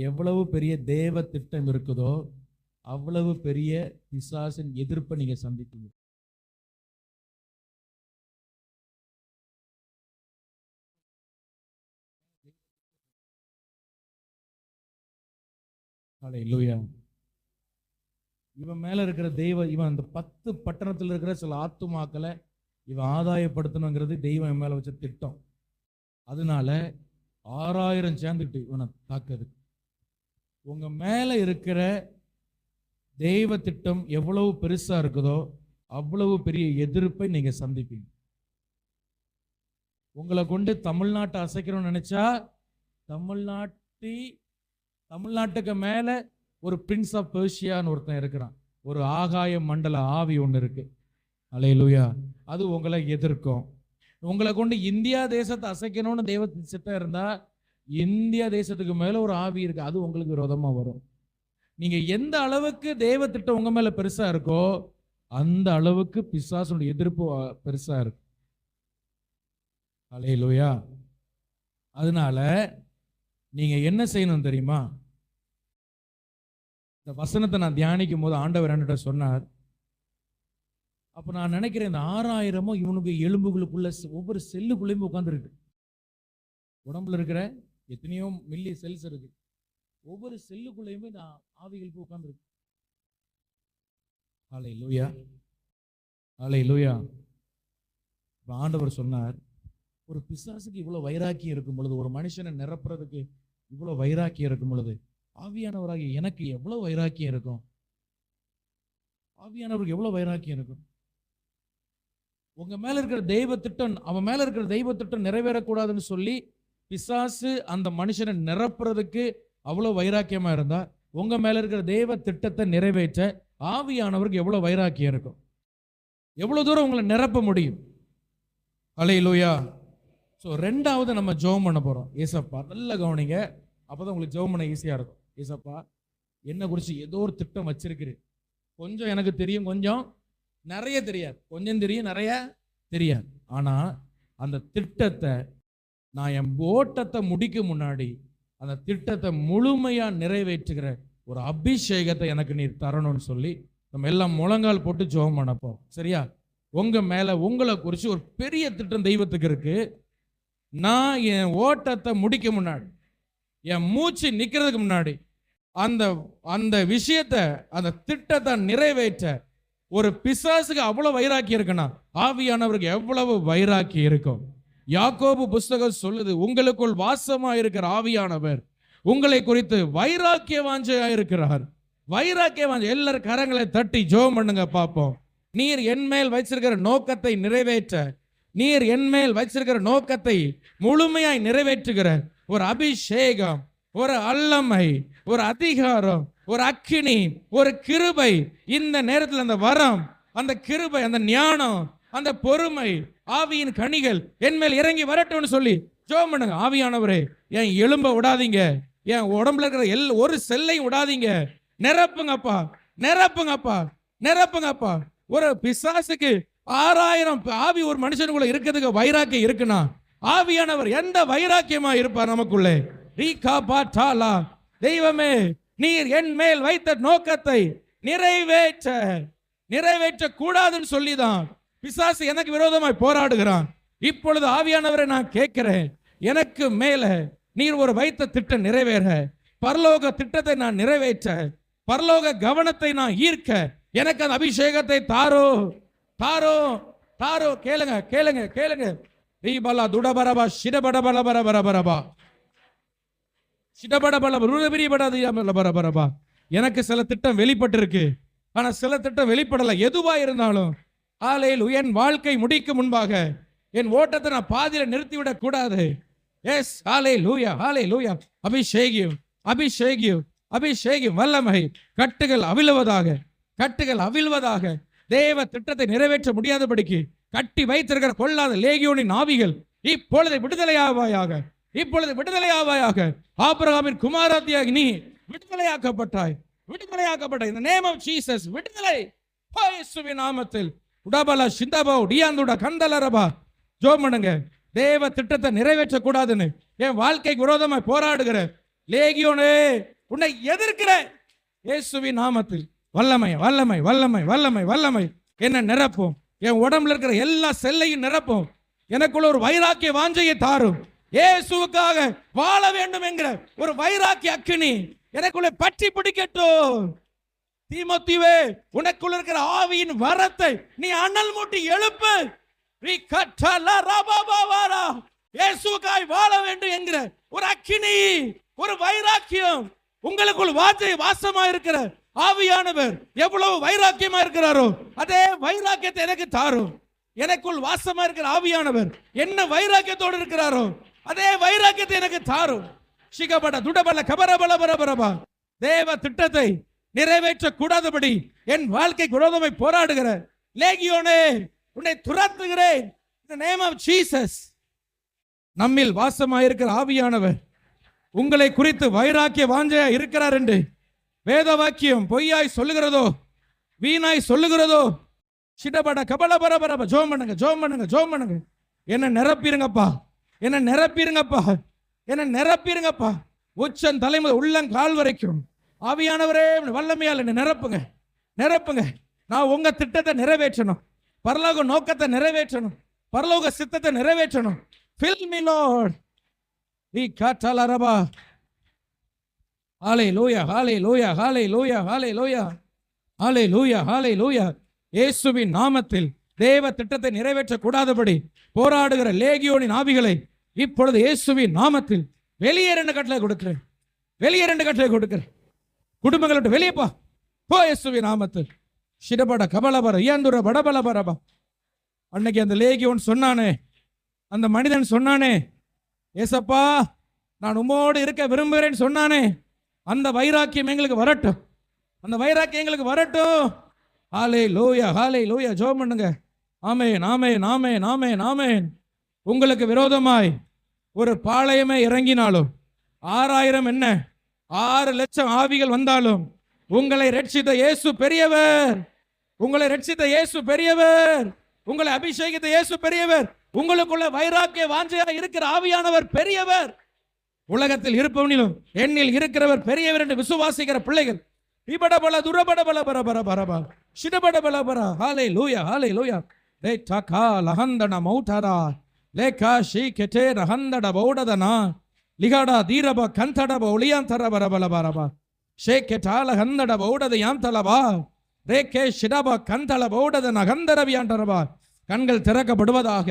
எவ்வளவு பெரிய தேவ திட்டம் இருக்குதோ அவ்வளவு பெரிய பிசாசின் எதிர்ப்பை நீங்க சந்திப்பீங்க. ஹல்லேலூயா. இவன் மேல இருக்கிற இவன் அந்த 10 பட்டணத்தில் இருக்கிற சில ஆத்துமாக்களை இவன் ஆதாயப்படுத்தணுங்கிறது தெய்வம் மேல வச்ச திட்டம். அதனால 6000 சேர்ந்துட்டு இவனை தாக்குது. உங்க மேல இருக்கிற தெய்வ திட்டம் எவ்வளவு பெருசா இருக்குதோ அவ்வளவு பெரிய எதிர்ப்பை நீங்க சந்திப்பீங்க. உங்களை கொண்டு தமிழ்நாட்டை அசைக்கணும்னு நினைச்சா, தமிழ்நாட்டுக்கு மேல ஒரு பிரின்ஸ் ஆஃப் பெர்ஷியான்னு ஒருத்தன் இருக்கிறான். ஒரு ஆகாய மண்டல ஆவி ஒன்று இருக்கு. ஹல்லேலூயா. அது உங்களை எதிர்க்கும். உங்களை கொண்டு இந்தியா தேசத்தை அசைக்கணும்னு தெய்வ சித்தம் இருந்தா, இந்தியா தேசத்துக்கு மேல ஒரு ஆவி இருக்கு, அது உங்களுக்கு விரோதமா வரும். நீங்க எந்த அளவுக்கு தெய்வ திட்டம் உங்க மேல பெருசா இருக்கோ அந்த அளவுக்கு பிசாசுடைய எதிர்ப்பு பெருசா இருக்கு. ஹல்லேலூயா. அதனால நீங்க என்ன செய்யணும் தெரியுமா? இந்த வசனத்தை நான் தியானிக்கும் போது ஆண்டவர் என்கிட்ட சொன்னார். அப்ப நான் நினைக்கிறேன், இந்த 6000 இவனுக்கு எலும்புகளுக்குள்ள ஒவ்வொரு செல்லுக்குள்ளேயும் உட்கார்ந்துருக்கு. உடம்புல இருக்கிற எத்தனையோ மில்லி செல்ஸ் இருக்கு, ஒவ்வொரு செல்லுக்குள்ளேயுமே இந்த ஆவிகள் போய் உட்கார்ந்துருக்கு. ஹல்லேலூயா, ஹல்லேலூயா. ஆண்டவர் சொன்னார், ஒரு பிசாசுக்கு இவ்வளவு வைராக்கியம் இருக்கும் பொழுது, ஒரு மனுஷனை நிரப்புறதுக்கு இவ்வளவு வைராக்கியம் இருக்கும் பொழுது, ஆவியானவராகிய எனக்கு எவ்வளவு வைராக்கியம் இருக்கும்? ஆவியானவருக்கு எவ்வளவு வைராக்கியம் இருக்கும்? உங்க மேல இருக்கிற தெய்வ திட்டம், அவன் மேல இருக்கிற தெய்வ திட்டம் நிறைவேறக்கூடாதுன்னு சொல்லி பிசாசு அந்த மனுஷனை நிரப்புறதுக்கு அவ்வளவு வைராக்கியமா இருந்தா, உங்க மேல இருக்கிற தெய்வ திட்டத்தை நிறைவேற்ற ஆவியானவருக்கு எவ்வளவு வைராக்கியம் இருக்கும், எவ்வளவு தூரம் உங்களை நிரப்ப முடியும். அல்லேலூயா. ஸோ ரெண்டாவது நம்ம ஜெபம் பண்ண போறோம். ஏசப்பா, நல்ல கவனிங்க, அப்பதான் உங்களுக்கு ஜெபம் பண்ண ஈஸியா இருக்கும். ஏசப்பா, என்ன குறிச்சு ஏதோ ஒரு திட்டம் வச்சிருக்கிறேன், கொஞ்சம் எனக்கு தெரியும், கொஞ்சம் நிறைய தெரியாது, கொஞ்சம் தெரியும் நிறைய தெரியாது. ஆனா அந்த திட்டத்தை நான் என் ஓட்டத்தை முடிக்க முன்னாடி அந்த திட்டத்தை முழுமையா நிறைவேற்றுகிற ஒரு அபிஷேகத்தை எனக்கு நீர் தரணும்னு சொல்லி நம்ம எல்லாம் முழங்கால் போட்டு ஜெபம் பண்ணப்போம். சரியா? உங்க மேல உங்களை குறிச்சு ஒரு பெரிய திட்டம் தெய்வத்துக்கு இருக்கு. நான் என் ஓட்டத்தை முடிக்க முன்னாடி, என் மூச்சு நிக்கிறதுக்கு முன்னாடி அந்த அந்த விஷயத்தை, அந்த திட்டத்தை நிறைவேற்ற ஒரு பிசாசுக்கு அவ்வளவு வைராக்கி இருக்குன்னா ஆவியானவருக்கு எவ்வளவு வைராக்கி இருக்கும். யாக்கோபு புஸ்தகம் சொல்லுது, உங்களுக்குள் வாசமா இருக்கிற ஆவியானவர் உங்களை குறித்து வைராக்கிய வாஞ்சையா இருக்கிறார். வைராக்கிய வாஞ்சை. எல்லாரும் கரங்களை தட்டி ஜெபம் பண்ணுங்க பார்ப்போம். நீர் என் மேல் வச்சிருக்கிற நோக்கத்தை நிறைவேற்ற, நீர் என் மேல் வச்சிருக்கிற நோக்கத்தை முழுமையாய் நிறைவேற்றுகிற ஒரு அபிஷேகம், ஒரு அல்லமை, ஒரு அதிகாரம், ஒரு அக்கினி, ஒரு கிருபை, இந்த நேரத்தில் அந்த வரம், அந்த கிருபை, அந்த ஞானம், அந்த பொறுமை, ஆவியின் கனிகள் என் மேல் இறங்கி வரட்டும்னு சொல்லி ஜெபம் பண்ணுங்க. ஆவியானவரே, என் எலும்ப விடாதீங்க, என் உடம்புல இருக்கிற ஒரு செல்லையும் விடாதீங்க, நிரப்புங்கப்பா, நிரப்புங்கப்பா, நிரப்புங்கப்பா. ஒரு பிசாசுக்கு 6000 ஆவி ஒரு மனுஷனுக்குள்ள இருக்கிறதுக்கு வைராக்கியம் இருக்குன்னா ஆவியானவர் எந்த வைராக்கியமா இருப்பார் நமக்குள்ளே. தெய்வமே, நீர் என் மேல் வைத்த நோக்கத்தை நிறைவேற்ற கூடாதுன்னு சொல்லிதான் பிசாசு எனக்கு விரோதமாய் போராடுகிறான். இப்பொழுது ஆவியானவரை நான் கேட்கிறேன், எனக்கு மேல நீர் ஒரு வைத்த திட்டம் நிறைவேற, பரலோக திட்டத்தை நான் நிறைவேற்ற, பரலோக கவனத்தை நான் ஈர்க்க எனக்கு அந்த அபிஷேகத்தை தாரோ தாரோ தாரோ. கேளுங்க கேளுங்க கேளுங்க. ரீபலா துடபரபா சிடபடபலபரபரபரபா சிடபடபலபரபரபரபா. எனக்கு சில திட்டம் வெளிப்பட்டு இருக்கு, ஆனா சில திட்டம் வெளிப்படல. எதுவா இருந்தாலும் ஆலையில் என் வாழ்க்கை முடிக்கும் முன்பாக என் ஓட்டத்தை நான் பாதியில நிறுத்திவிடக் கூடாது. எஸ், ஹalleluya, ஹalleluya. அபிஷேகம், அபிஷேகம், அபிஷேகம், வல்லமை. கட்டுகள் அவிழ்வதாக, கட்டுகள் அவிழ்வதாக. தேவ திட்டத்தை நிறைவேற்ற முடியாதபடிக்கு கட்டி வைத்திருக்கிற பொல்லாத லேகியோனின் ஆவிகள் இப்பொழுது விடுதலையாவாயாக, இப்பொழுது விடுதலையாவாயாக. ஆபிரகாமின் குமாரத்தியாக நீ விடுதலையாக்கப்பட்டாய், விடுதலையாக்கப்பட்டாய். இந்த நேம் ஆஃப் ஜீசஸ் விடுதலை இயேசுவின் நாமத்தில். உடபல சிந்தபோ டியாந்துட கந்தலரபா. ஜெபம் பண்ணுங்க. தேவ திட்டத்தை நிறைவேற்ற கூடாதுன்னு என் வாழ்க்கைக்கு விரோதமாய் போராடுகிற லேகியோனே, உன்னை எதிர்க்கிற இயேசுவின் நாமத்தில் வல்லமை, வல்லமை, வல்லமை, வல்லமை, வல்லமை. என்ன நிரப்பும், என் உடம்புல இருக்கிற எல்லா செல்லையும் நிரப்பும். எனக்குள்ள ஒரு வைராக்கிய வாஞ்சையை தாரும். இயேசுவுக்காக வாழ வேண்டும் என்கிற ஒரு வைராக்கிய அக்கினி எனக்குள்ள பற்றி பிடிக்கட்டும். தீமோத்தேயுவே, உனக்குள்ள இருக்கிற ஆவியின் வரத்தை நீ அனல் மூட்டி எழுப்பு. இயேசுவுக்காய் வாழ வேண்டும் என்கிற ஒரு அக்கினி, ஒரு வைராக்கியம் உங்களுக்குள் வாசமா இருக்கிற ஆவியானவர் எவ்வளவு வைராக்கியமா இருக்கிறாரோ அதே வைராக்கியத்தை எனக்கு தாரும். எனக்குள் வாசமா இருக்கிற ஆவியானவர் என்ன வைராக்கியத்தோடு இருக்கிறாரோ அதே வைராக்கியத்தை எனக்கு தாரும். சிகபட துடபல கபரபல பரபரபா. தேவ திட்டத்தை நிறைவேற்ற கூடாதபடி என் வாழ்க்கை விரோதமாய் போராடுகிற லேகியோனே, உன்னை துரத்துகிறேன். இந்த நேம் ஆஃப் ஜீசஸ். நம்மில் வாசமாயிருக்கிற ஆவியானவர் உங்களை குறித்து வைராக்கிய வாஞ்சையா இருக்கிறார் என்று வேத வாக்கியம் பொய்யாய் சொல்லுகிறதோ, வீணாய் சொல்லுகிறதோ, சிடபட கபல பரபரப. ஜோம் பண்ணுங்க, ஜோம் பண்ணுங்க, ஜோம் பண்ணுங்க. என்ன நிரப்பிருங்கப்பா, என்ன நிரப்பிருங்கப்பா, என்ன நிரப்பிருங்கப்பா. உச்சன் தலைமுறை உள்ளங்கால் வரைக்கும் ஆவியானவரே வல்லமையால் என்ன நிரப்புங்க, நிரப்புங்க. நான் உங்க திட்டத்தை நிறைவேற்றணும், பரலோக நோக்கத்தை நிறைவேற்றணும், பரலோக சித்தத்தை நிறைவேற்றணும். Fill me Lord. Hallelujah, hallelujah, hallelujah, hallelujah, hallelujah, hallelujah. இயேசுவின் நாமத்தில் தேவ திட்டத்தை நிறைவேற்ற கூடாதபடி போராடுகிற லேகியோனின் ஆவிகளை இப்பொழுது இயேசுவின் நாமத்தில் வெளியேற கட்டளை கொடுக்கிறேன், வெளியேற கட்டளை கொடுக்கிறேன். குடும்பங்களை விட்டு வெளியே போ, இயேசுவின் நாமத்தில். சிடபட கபலபர இயந்துர படபலபரபா. அன்னைக்கு அந்த லேகியோன் சொன்னானே, அந்த மனிதன் சொன்னானே, ஏசப்பா நான் உம்மோடு இருக்க விரும்புகிறேன் சொன்னானே, அந்த வைராக்கியம் எங்களுக்கு வரட்டும், அந்த வைராக்கியம் எங்களுக்கு வரட்டும். ஹல்லேலூயா, ஹல்லேலூயா. ஜெபம் பண்ணுங்க. ஆமென், ஆமென், ஆமென், ஆமென், ஆமென். உங்களுக்கு விரோதமாய் ஒரு பாளையமே இறங்கினாலும், 6000 என்ன 6 லட்சம் ஆவிகள் வந்தாலும், உங்களை ரட்சித்த இயேசு பெரியவர், உங்களை ரட்சித்த இயேசு பெரியவர், உங்களை அபிஷேகித்த இயேசு பெரியவர், உங்களுக்குள்ள வைராக்கிய வாஞ்சையா இருக்கிற ஆவியானவர் பெரியவர். உலகத்தில் இருப்பவனிலும் என்னில் இருக்கிறவர் பெரியவர் என்று விசுவாசிக்கிற பிள்ளைகள் இபடபல துரபடபல பரபரபரபா சிடபடபலபர. ஹல்லேலூயா, ஹல்லேலூயா. ரே டகா லஹந்தன மௌதரா லேகா ஷீகெடே ரஹந்தட பௌடதனா லிகடா தீரப கந்தடப ஒளியாந்தர பரபலபரபா ஷேகெடா லஹந்தட பௌடத யாந்தலபா ரேகே ஷிடப கந்தல பௌடத நகந்தரவியாண்டரபா. கண்கள் திறக்கப்படுவதாக,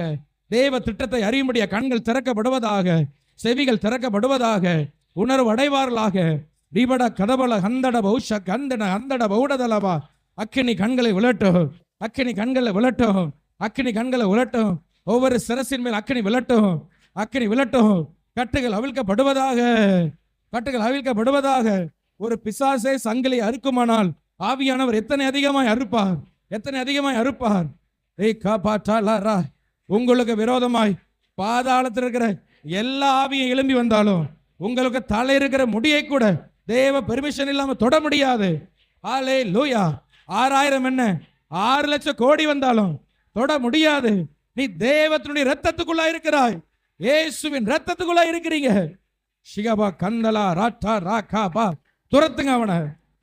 தேவ திட்டத்தை அறியும்படிய கண்கள் திறக்கப்படுவதாக, செவிகள் திறக்கப்படுவதாக, உணர்வு அடைவார்களாக. தீபட கதபல ஹந்தட பௌஷ கந்தன ஹந்தட பௌடதலபா. அக்கினி கண்களை விளட்டும், அக்கினி கண்களை விளட்டும், அக்கினி கண்களை விளட்டும். ஒவ்வொரு சிரசின் மேல் அக்கினி விளட்டும், அக்கினி விளட்டும். கட்டுகள் அவிழ்க்கப்படுவதாக, கட்டுகள் அவிழ்க்கப்படுவதாக. ஒரு பிசாசே சங்கிலி அறுக்குமானால் ஆவியானவர் எத்தனை அதிகமாய் அறுப்பார், எத்தனை அதிகமாய் அறுப்பார். உங்களுக்கு விரோதமாய் பாதாளத்தில் இருக்கிற எல்லா ஆவியும் எழும்பி வந்தாலும், உங்களுக்கு தலை இருக்கிற முடியை கூட தேவ பெர்மிஷன் இல்லாம தொட முடியாது. ஹல்லேலூயா. 6000 என்ன 6 லட்சம் கோடி வந்தாலும் தொட முடியாது. நீ தேவத்தினுடைய ரத்தத்துக்குள்ளா இருக்கிறாய், இயேசுவின் ரத்தத்துக்குள்ளா இருக்கிறீங்க. ஷிகபா கந்தலா ராட்டா ராகாபா. துரத்துங்க அவனை.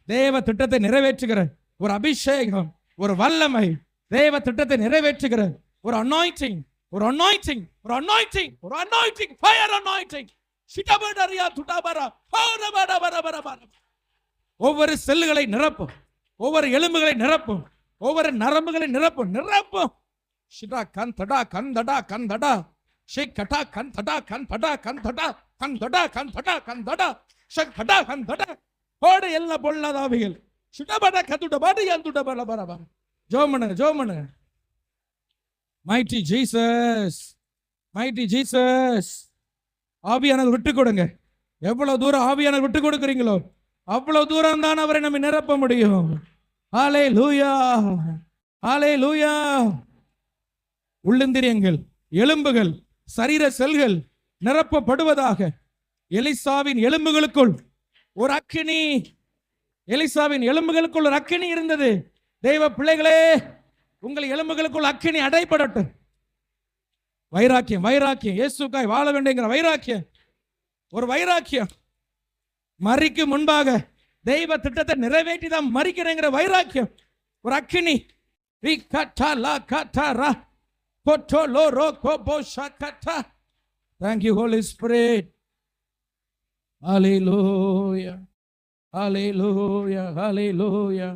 தேவ திட்டத்தை நிறைவேற்றுகிற ஒரு அபிஷேகம், ஒரு வல்லமை, தேவ திட்டத்தை நிறைவேற்றுகிற ஒரு அனாயிண்டிங், ஒரு அனாயிண்டிங், ஒரு அனாயிண்டிங், ஒரு அனாயிண்டிங், ஃபயர் அனாயிண்டிங். ஷிடபடரியா துடபரா ஹோரபடபரபரபர. ஒவ்வொரு செல்லுகளை நிரப்பும், ஒவ்வொரு எலும்புகளை நிரப்பும், ஒவ்வொரு நரம்புகளை நிரப்பும், நிரப்பும். ஷிடா கந்தடா கந்தடா கந்தடா ஷேகடா கந்தடா கந்தடா கந்தடா கந்தடா கந்தடா கந்தடா ஷேகடா கந்தடா. ஓட எல்லா பொல்லாதாவிகள் ஷிடபட கதுடபட யந்துடபலபரப. ஜோமன ஜோமன. Mighty Jesus, mighty Jesus. ஆவியானவர் விட்டு கொடுங்க. எவ்வளவு தூரம் ஆவியானவர் விட்டு கொடுக்குறீங்களோ அவ்வளவு தூரம் தான் அவரை நம்ம நிரப்ப முடியும். ஹல்லேலூயா, ஹல்லேலூயா. உள்ளந்திரியங்கள், எலும்புகள், சரீர செல்கள் நிரப்பப்படுவதாக. எலிசாவின் எலும்புகளுக்குள் ஒரு அக்கினி, எலிசாவின் எலும்புகளுக்குள் ஒரு அக்கினி இருந்தது. தெய்வ பிள்ளைகளே, உங்கள் எலும்புகளுக்குள் அக்கினி அடைபடட்டும். வைராக்கியம், வைராக்கியம், இயேசுக்காய் வாழ வேண்டுங்கிற வைராக்கியம், ஒரு வைராக்கியம். மரிக்கு முன்பாக தெய்வ திட்டத்தை நிறைவேற்றி தான் மரிக்கிறேங்கிற வைராக்கியம், ஒரு அக்கினி. Thank you, Holy Spirit. Hallelujah, hallelujah, hallelujah,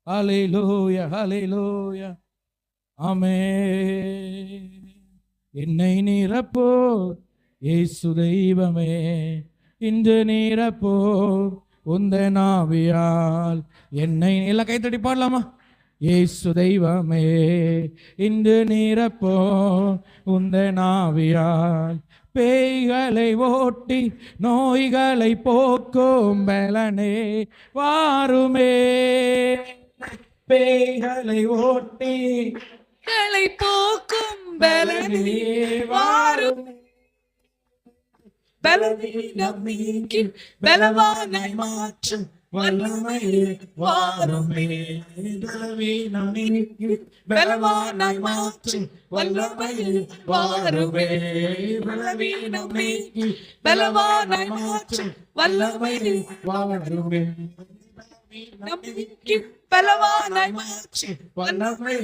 hallelujah, hallelujah. Amen. என்னை நிரப்போ இயேசு தெய்வமே, இன்று நிரப்போ உந்தன் ஆவியால் என்னை. எல்லாம் கைத்தட்டி பாடலாமா? இயேசு தெய்வமே, இன்று நிரப்போ உந்தன் ஆவியால் பேய்களை ஓட்டி நோய்களை போக்கும் பலனே வாருமே. பேய்களை ஓட்டி போக்கும் பலனே வாரும். பலவீனம் நீக்கி பலவானாய் மாற்றும் வல்லமை வாருமே. பலவீனம் நீக்கி பலவானாய் மாற்றும் வல்லமை வாருமே. பலவீனம் நீக்கி பலவானாய் மாற்றும் வல்லமை வாருமே. நம்பிக்கை பலவானாய் மாற்றி வல்லமை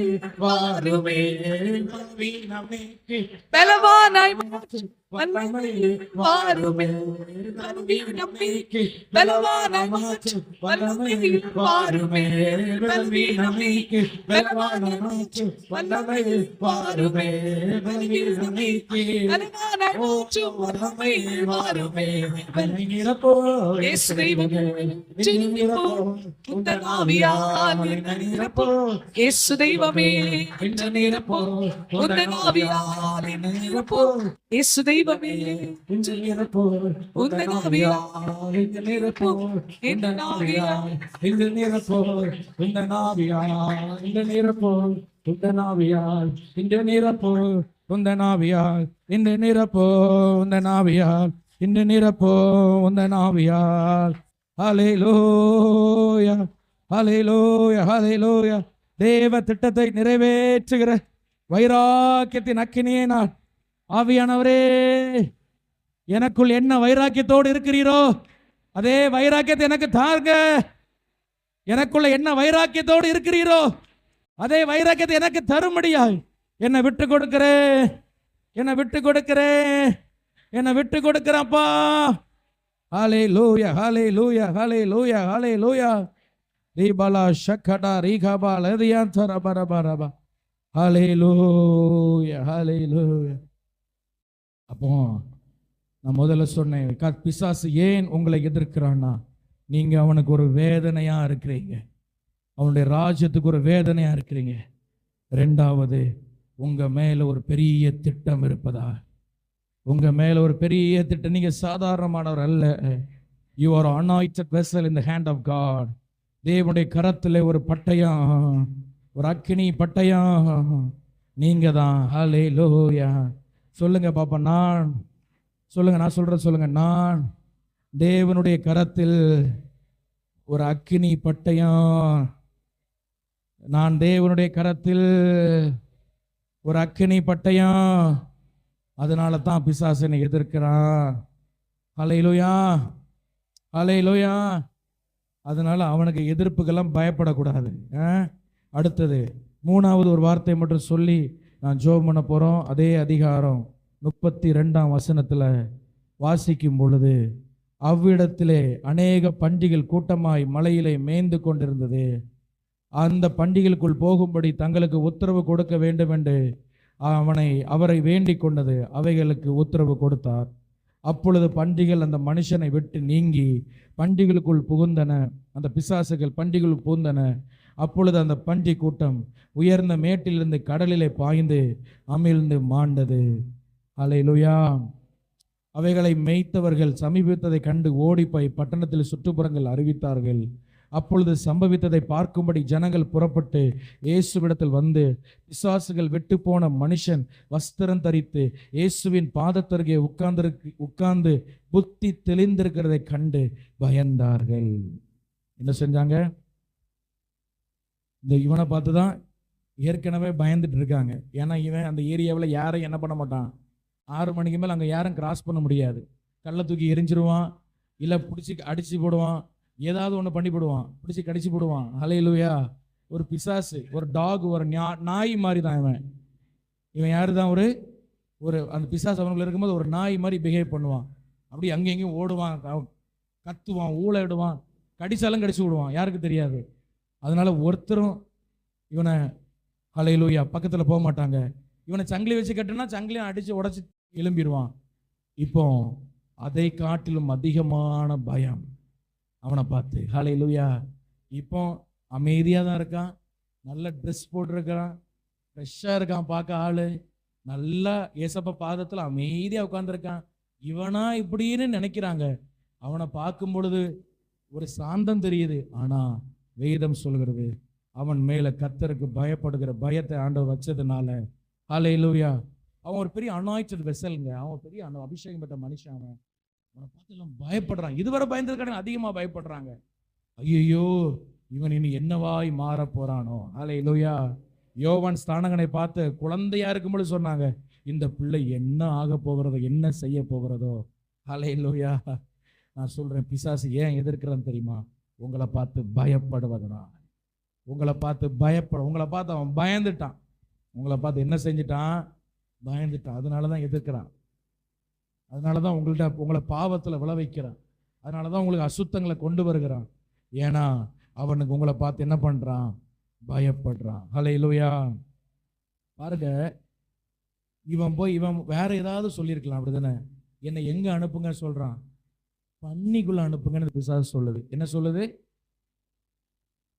வாருமே. பலவானாய் மாற்றி வல்லமை வாருமே. நம்பிக்கை பலவானாய் மாற்றி வல்லமை வாருமே. நம்பிக்கை பலவானாய் மாற்றி வல்லமை வாருமே. நம்பிக்கை பலவானாய் மாற்றி வல்லமை வாருமே. நிரப்போ இயேசுவே, நிரப்போ உந்தன் ஆவியால் என்னை நிரப்போ இயேசு தெய்வமே என்னை நிரப்போ உந்தன் ஆவியால் என்னை நிரப்போ இயேசு தெய்வமே என்னை நிரப்போ உந்தன் ஆவியால் என்னை நிரப்போ உந்தன் ஆவியால் என்னை நிரப்போ உந்தன் ஆவியால் என்னை நிரப்போ உந்தன் ஆவியால் என்னை நிரப்போ உந்தன் ஆவியால் என்னை நிரப்போ உந்தன் ஆவியால் என்னை நிரப்போ உந்தன் ஆவியால். ஹல்லேலூயா ஹல்லேலூயா ஹல்லேலூயா. தேவ திட்டத்தை நிறைவேற்றுகிற வைராக்கியத்தின் அக்கினியே நான். ஆவியானவரே, எனக்குள் என்ன வைராக்கியத்தோடு இருக்கிறீரோ அதே வைராக்கியத்தை எனக்கு தாங்க. எனக்குள்ள என்ன வைராக்கியத்தோடு இருக்கிறீரோ அதே வைராக்கியத்தை எனக்கு தரும்படியாய் என்னை விட்டு கொடுக்கிறேன், என்னை விட்டு கொடுக்கிறேன், என்னை விட்டு கொடுக்கிறேன்ப்பா. ஹல்லேலூயா ஹல்லேலூயா ஹல்லேலூயா ஹல்லேலூயா. ரீபலா ஷக்கடா ரீகபா லதியாந்தர பரபரபா. ஹல்லேலூயா ஹல்லேலூயா. அப்போ நான் முதல்ல சொன்னேன், பிசாசு ஏன் உங்களை எதிர்க்கிறான்னா நீங்க அவனுக்கு ஒரு வேதனையா இருக்கிறீங்க, அவனுடைய ராஜ்யத்துக்கு ஒரு வேதனையா இருக்கிறீங்க. ரெண்டாவது, உங்க மேல ஒரு பெரிய திட்டம் இருப்பதா. உங்க மேல ஒரு பெரிய திட்டம். நீங்க சாதாரணமானவர் அல்ல. You are anointed vessel in the hand of God. தேவனுடைய கரத்துல ஒரு பட்டயம், ஒரு அக்கினி பட்டயம் நீங்க தான். ஹல்லேலூயா. சொல்லுங்க பாப்பா, நான் சொல்லுங்க, நான் சொல்றேன் சொல்லுங்க. நான் தேவனுடைய கரத்தில் ஒரு அக்கினி பட்டயம். நான் தேவனுடைய கரத்தில் ஒரு அக்கினி பட்டயம். அதனால தான் பிசாசனை எதிர்க்கிறான். ஹல்லேலூயா ஹல்லேலூயா. அதனால அவனுக்கு எதிர்ப்புக்கெல்லாம் பயப்படக்கூடாது. அடுத்தது மூணாவது ஒரு வார்த்தை மட்டும் சொல்லி நான் ஜெபம் பண்ண போறோம். அதே அதிகாரம் 32ஆம் வசனத்துல வாசிக்கும் பொழுது, அவ்விடத்திலே அநேக பன்றிகள் கூட்டமாய் மலையிலே மேய்ந்து கொண்டிருந்தது. அந்த பன்றிகளுக்குள் போகும்படி தங்களுக்கு உத்தரவு கொடுக்க வேண்டும் என்று அவரை வேண்டிக் கொண்டது. அவைகளுக்கு உத்தரவு கொடுத்தார். அப்பொழுது பன்றிகள் அந்த மனுஷனை விட்டு நீங்கி பன்றிகளுக்குள் புகுந்தன. அந்த பிசாசுகள் பன்றிகளுள் புகுந்தன. அப்பொழுது அந்த பன்றி கூட்டம் உயர்ந்த மேட்டிலிருந்து கடலிலே பாய்ந்து அமிழ்ந்து மாண்டது. ஹல்லேலூயா. அவைகளை மேய்த்தவர்கள் சமீபித்ததை கண்டு ஓடிப்போய் பட்டணத்தில் சுற்றுப்புறங்கள் அறிவித்தார்கள். அப்பொழுது சம்பவித்ததை பார்க்கும்படி ஜனங்கள் புறப்பட்டு இயேசுவிடத்தில் வந்து, பிசாசுகள் விட்டு போன மனுஷன் வஸ்திரம் தரித்து இயேசுவின் பாதத்தருகே உட்கார்ந்து புத்தி தெளிந்திருக்கிறதை கண்டு பயந்தார்கள். என்ன செஞ்சாங்க? இந்த இவனை பார்த்து தான் ஏற்கனவே பயந்துட்டு இருக்காங்க. ஏன்னா இவன் அந்த ஏரியாவில் யாரும் என்ன பண்ண மாட்டான். 6 மணிக்கு மேலே அங்கே யாரும் கிராஸ் பண்ண முடியாது. கல்லை தூக்கி எரிஞ்சிருவான், இல்லை பிடிச்சி அடிச்சு போடுவான், ஏதாவது ஒன்று பண்ணி போடுவான், பிடிச்சி கடிச்சு போடுவான். ஹல்லேலூயா. ஒரு பிசாசு, ஒரு டாக், ஒரு நாய் மாதிரி தான் இவன். இவன் யாரு தான்? ஒரு அந்த பிசாசு அவனுக்குள்ள இருக்கும்போது ஒரு நாய் மாதிரி பிஹேவ் பண்ணுவான். அப்படி அங்கே எங்கேயும் ஓடுவான், கத்துவான், ஊழையிடுவான், கடிச்சாலும் கடிச்சு விடுவான், யாருக்கு தெரியாது. அதனால ஒருத்தரும் இவனை ஹல்லேலூயா பக்கத்தில் போக மாட்டாங்க. இவனை சங்கிலி வச்சு கட்டுனா சங்கிலியும் அடித்து உடச்சி எழும்பிடுவான். இப்போ அதை காட்டிலும் அதிகமான பயம் அவனை பார்த்து. ஹல்லேலூயா. இப்போ அமைதியாக தான் இருக்கான், நல்ல ட்ரெஸ் போட்டிருக்கிறான், ஃப்ரெஷ்ஷாக இருக்கான், பார்க்க ஆள் நல்லா ஏசப்ப பாதத்தில் அமைதியாக உட்காந்துருக்கான். இவனா இப்படின்னு நினைக்கிறாங்க. அவனை பார்க்கும் பொழுது ஒரு சாந்தம் தெரியுது. ஆனால் வேதம் சொல்கிறது அவன் மேலே கர்த்தருக்கு பயப்படுகிற பயத்தை ஆண்டவர் வச்சதுனால, ஹல்லேலூயா, அவன் ஒரு பெரிய அனாயிண்டட் வெசல்ங்க. அவன் பெரிய அபிஷேகம் பெற்ற மனுஷன். அவனை பார்த்து எல்லாம் பயப்படுறான். இதுவரை பயந்ததுக்கான அதிகமாக பயப்படுறாங்க. ஐயோ, இவன் இனி என்னவாய் மாற போறானோ. ஹல்லேலூயா. யோவான் ஸ்நானகனை பார்த்து குழந்தையா இருக்கும்போது சொன்னாங்க, இந்த பிள்ளை என்ன ஆக போகிறதோ, என்ன செய்ய போகிறதோ. ஹல்லேலூயா. நான் சொல்றேன், பிசாசு ஏன் எதிர்க்கிறான்னு தெரியுமா? உங்களை பார்த்து பயப்படுவதனா. உங்களை பார்த்து உங்களை பார்த்து அவன் பயந்துட்டான். உங்களை பார்த்து என்ன செஞ்சிட்டான்? பயந்துட்டான். அதனால தான் எதிர்க்கிறான். அதனால தான் உங்களை பாவத்தில் விழ வைக்கிறான். அதனால தான் உங்களுக்கு அசுத்தங்களை கொண்டு வருகிறான். ஏன்னா அவனுக்கு உங்களை பார்த்து என்ன பண்றான்? பயப்படுறான். ஹல்லேலூயா. பாருங்க, இவன் வேற ஏதாவது சொல்லியிருக்கலாம், அப்படிதானே? என்னை எங்க அனுப்புங்க சொல்றான்? பன்னிக்குள்ள அனுப்புங்கன்னு பிசாசு சொல்லுது. என்ன சொல்லுது?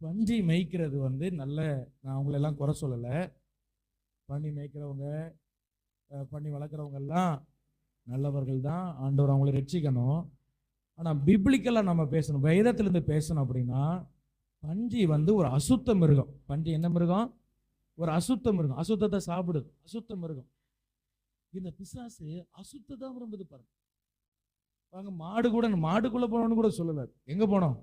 பன்றி மேய்க்கிறது வந்து நல்ல, நான் அவங்களெல்லாம் குறை சொல்லலை. பன்றி மேய்க்கிறவங்க, பன்றி வளர்க்குறவங்க எல்லாம் நல்லவர்கள் தான். ஆண்டவர் அவங்களை ரட்சிக்கணும். ஆனால் பிப்ளிக்கலாக நம்ம பேசணும், வேதத்திலிருந்து பேசணும் அப்படின்னா, பன்றி வந்து ஒரு அசுத்த மிருகம். பன்றி என்ன மிருகம்? ஒரு அசுத்த மிருகம். அசுத்தத்தை சாப்பிடுது, அசுத்த மிருகம். இந்த பிசாசு அசுத்ததான் விரும்புது பாருங்க. வாங்க, மாடுக்குள்ள போனோம்னு கூட சொல்லல. எங்க போனோம்?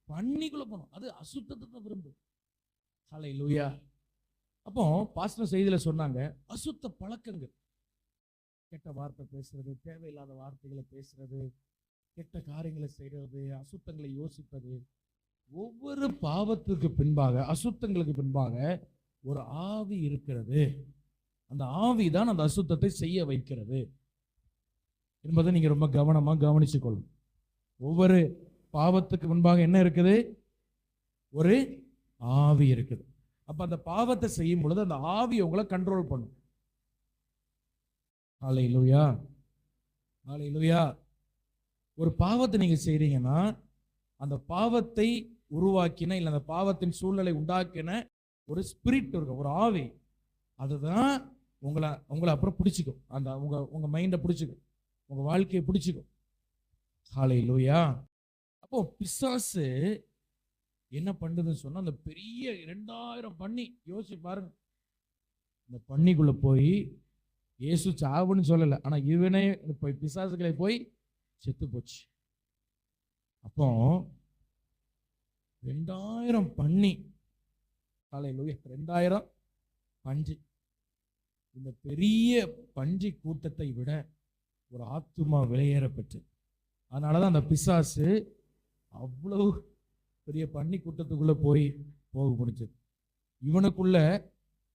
பன்னிக்குள்ள போனோம். அது அசுத்தத்தை தான் விரும்புது. ஹல்லேலூயா. அப்போ பாஸ்டர் செய்தியில சொன்னாங்க, அசுத்த பழக்கங்கள், கெட்ட வார்த்தை பேசுறது, தேவையில்லாத வார்த்தைகளை பேசுறது, கெட்ட காரியங்களை செய்யறது, அசுத்தங்களை யோசிப்பது. ஒவ்வொரு பாவத்துக்கு பின்பாக, அசுத்தங்களுக்கு பின்பாக ஒரு ஆவி இருக்கிறது. அந்த ஆவி தான் அந்த அசுத்தத்தை செய்ய வைக்கிறது என்பதை நீங்க ரொம்ப கவனமா கவனிச்சு கொள்ளும். ஒவ்வொரு பாவத்துக்கு முன்பாக என்ன இருக்குது? ஒரு ஆவி இருக்குது. அப்ப அந்த பாவத்தை செய்யும் பொழுது அந்த ஆவி உங்களை கண்ட்ரோல் பண்ணும். ஹல்லேலூயா, ஹல்லேலூயா. ஒரு பாவத்தை நீங்க செய்றீங்கன்னா, அந்த பாவத்தை உருவாக்கின, இல்லை அந்த பாவத்தின் சூழ்நிலை உண்டாக்கின ஒரு ஸ்பிரிட் இருக்கும், ஒரு ஆவி. அதுதான் உங்களை அப்புறம் பிடிச்சிக்கும். அந்த உங்க மைண்டை பிடிச்சிக்கும், உங்க வாழ்க்கையை பிடிச்சிக்கும். ஹல்லேலூயா. அப்போ பிசாசு என்ன பண்ணுதுன்னு சொன்னா, அந்த பெரிய 2000 பன்னி, யோசிச்சு பாருங்க. இந்த பன்னிக்குள்ள போய் இயேசு சாவுன்னு சொல்லலை, ஆனா இவனே போய் பிசாசுகளை போய் செத்து போச்சு. அப்போ 2000 பன்னி, ஹல்லேலூயா, 2000 பன்றி. இந்த பெரிய பன்றி கூட்டத்தை விட ஒரு ஆத்துமா விலையேற பெற்று. அதனாலதான் அந்த பிசாசு அவ்வளவு பெரிய பன்னி கூட்டத்துக்குள்ள போக முடிஞ்சது. இவனுக்குள்ள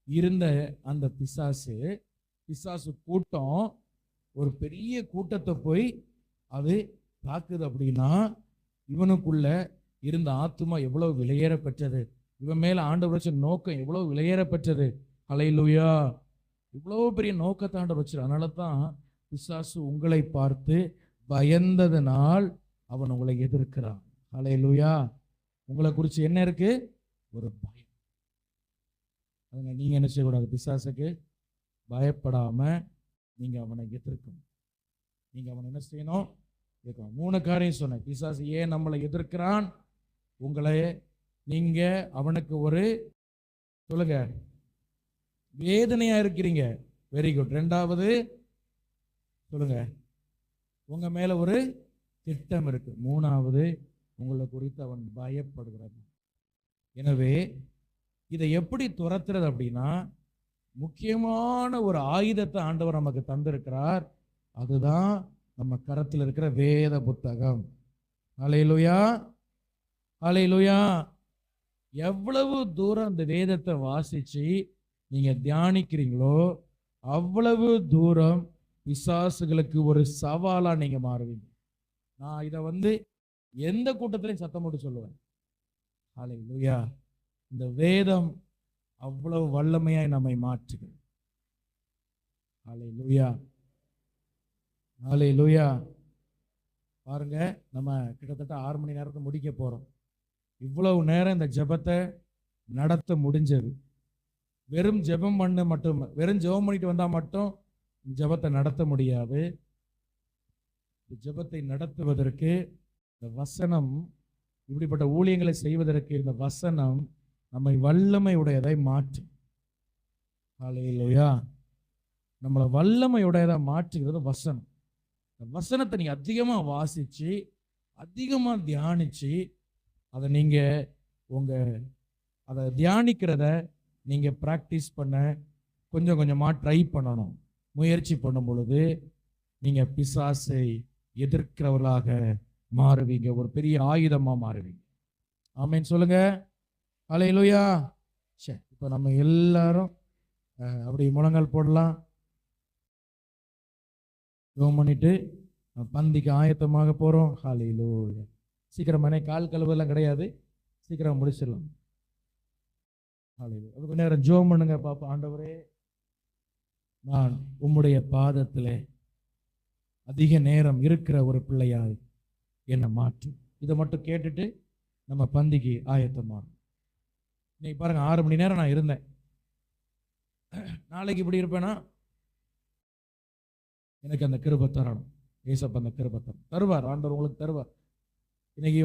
இருந்த அந்த பிசாசு கூட்டம் ஒரு பெரிய கூட்டத்தை போய் அது தாக்குது. அப்படின்னா இவனுக்குள்ள இருந்த ஆத்துமா எவ்வளவு விலையேற பெற்றது, இவன் மேல ஆண்டவர் வச்ச நோக்கம் எவ்வளவு விலையேற பெற்றது. ஹல்லேலூயா. இவ்வளவு பெரிய நோக்கத்தை ஆண்டவர் வச்சிரு. அதனால தான் பிசாசு உங்களை பார்த்து பயந்ததனால் அவன் உங்களை எதிர்க்கிறான். ஹல்லேலூயா. உங்களை குறித்து என்ன இருக்கு? ஒரு பயம். அதனால நீங்க என்ன செய்யக்கூடாது? பிசாசுக்கு பயப்படாம நீங்க அவனை எதிர்க்கணும். நீங்க அவனை என்ன செய்யணும்? 3 காரியம் சொன்னேன். பிசாசு ஏன் நம்மளை எதிர்க்கிறான்? உங்களை நீங்க அவனுக்கு ஒரு, சொல்லுங்க, வேதனையா இருக்கிறீங்க. Very good. 2வது சொல்லுங்க, உங்க மேல ஒரு திட்டம் இருக்கு. 3வது உங்களை குறித்து அவன் பயப்படுகிறது. எனவே இதை எப்படி துரத்துறது அப்படின்னா, முக்கியமான ஒரு ஆயுதத்தை ஆண்டவர் நமக்கு தந்திருக்கிறார். அதுதான் நம்ம கரத்தில் இருக்கிற வேத புத்தகம். ஹல்லேலூயா, ஹல்லேலூயா. எவ்வளவு தூரம் அந்த வேதத்தை வாசிச்சு நீங்க தியானிக்கிறீங்களோ அவ்வளவு தூரம் பிசாசுகளுக்கு ஒரு சவாலா நீங்க மாறுவீங்க. நான் இதை எந்த கூட்டத்திலையும் சத்தம் போட்டு சொல்லுவேன். ஹல்லேலூயா. இந்த வேதம் அவ்வளவு வல்லமையாய் நம்மை மாற்றுகிறது. ஹல்லேலூயா, ஹல்லேலூயா. பாருங்க, நம்ம கிட்டத்தட்ட 6 மணி நேரத்தை முடிக்க போறோம். இவ்வளவு நேரம் இந்த ஜெபத்தை நடத்த முடிஞ்சது. வெறும் ஜெபம் பண்ணிட்டு வந்தா மட்டும் ஜெபத்தை நடத்த முடியாது. ஜெபத்தை நடத்துவதற்கு இந்த வசனம், இப்படிப்பட்ட ஊழியங்களை செய்வதற்கு இந்த வசனம் நம்மை வல்லமை உடையதை மாற்றும். ஹல்லேலூயா. நம்மளை வல்லமை உடையதை மாற்றுகிறது வசனம். இந்த வசனத்தை நீங்க அதிகமா வாசிச்சு, அதிகமா தியானிச்சு, அதை நீங்க அதை தியானிக்கிறத நீங்க பிராக்டிஸ் பண்ண கொஞ்சம் கொஞ்சமா ட்ரை பண்ணணும். முயற்சி பண்ணும் பொழுது நீங்க பிசாசை எதிர்க்கிறவர்களாக மாறுவீங்க, ஒரு பெரிய ஆயுதமா மாறுவீங்க. ஆமென் சொல்லுங்க. ஹல்லேலூயா. சரி, இப்போ நம்ம எல்லாரும் அப்படி முழங்கால் போடலாம். ஜெபம் பண்ணிட்டு பந்திக்கு ஆயத்தமாக போறோம். ஹல்லேலூயா. சீக்கிரமானே, கால் கழுவெல்லாம் கிடையாது, சீக்கிரம் முடிச்சிடலாம். ஹல்லேலூயா. கொஞ்ச நேரம் ஜெபம் பண்ணுங்க பாப்பா. ஆண்டவரே, நான் உம்முடைய பாதத்திலே அதிக நேரம் இருக்கிற ஒரு பிள்ளையாய் என்னை மாற்றும். இதை மட்டும் கேட்டுட்டு நம்ம பந்திக்கு ஆயத்தமாகும். இன்னைக்கு பாருங்க 6 மணி நேரம் நான் இருந்தேன். நாளைக்கு இப்படி இருப்பேனா? எனக்கு அந்த கிருபை தரணும். ஏசப்பா அந்த கிருபை தருவார். ஆண்டவர் உங்களுக்கு தருவார். இன்னைக்கு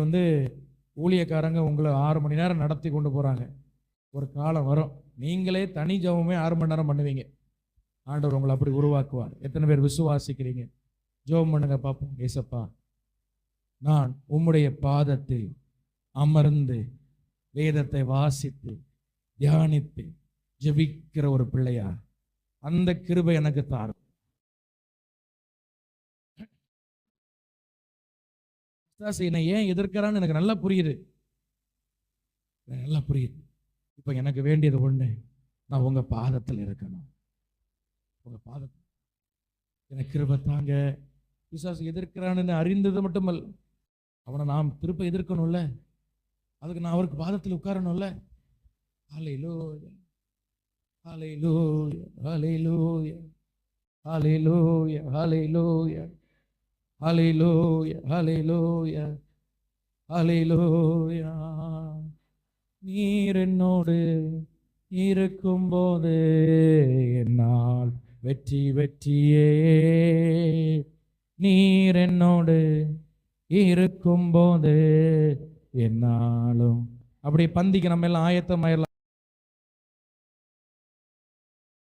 ஊழியக்காரங்க உங்களை 6 மணி நேரம் நடத்தி கொண்டு போறாங்க. ஒரு காலம் வரும், நீங்களே தனி ஜெபமே 6 மணி நேரம் பண்ணுவீங்க. ஆண்டவர் உங்களை அப்படி உருவாக்குவார். எத்தனை பேர் விசுவாசிக்கிறீங்க? ஜெபம் பண்ணுங்க பார்ப்போம். ஏசப்பா, நான் உம்முடைய பாதத்தில் அமர்ந்து வேதத்தை வாசித்து தியானித்து ஜெபிக்கிற ஒரு பிள்ளையா, அந்த கிருபை எனக்கு தாரும். என்னை ஏன் எதிர்க்கிறான்னு எனக்கு நல்லா புரியுது. இப்ப எனக்கு வேண்டியது ஒண்ணு, நான் உங்க பாதத்தில் இருக்கணும். உங்க பாதத்தில் எனக்கு கிருபை தாங்க. பிசாசு எதிர்க்கிறான்னு அறிந்தது மட்டுமல்ல, அவனை நாம் திருப்ப எதிர்க்கணும்ல. அதுக்கு நான் அவருக்கு பாதத்தில் உட்காரணும்ல. ஹல்லேலூயா, ஹல்லேலூயா, ஹல்லேலூயா, ஹல்லேலூயா, ஹல்லேலூயா, ஹல்லேலூயா, ஹல்லேலூயா, ஹல்லேலூயா. நீர் என்னோடு இருக்கும்போது என்னால் வெற்றியே. நீர் என்னோடு இருக்கும்போது என்னாலும். அப்படி பந்திக்கு நம்ம எல்லாம் ஆயத்தமாயிரலாம்.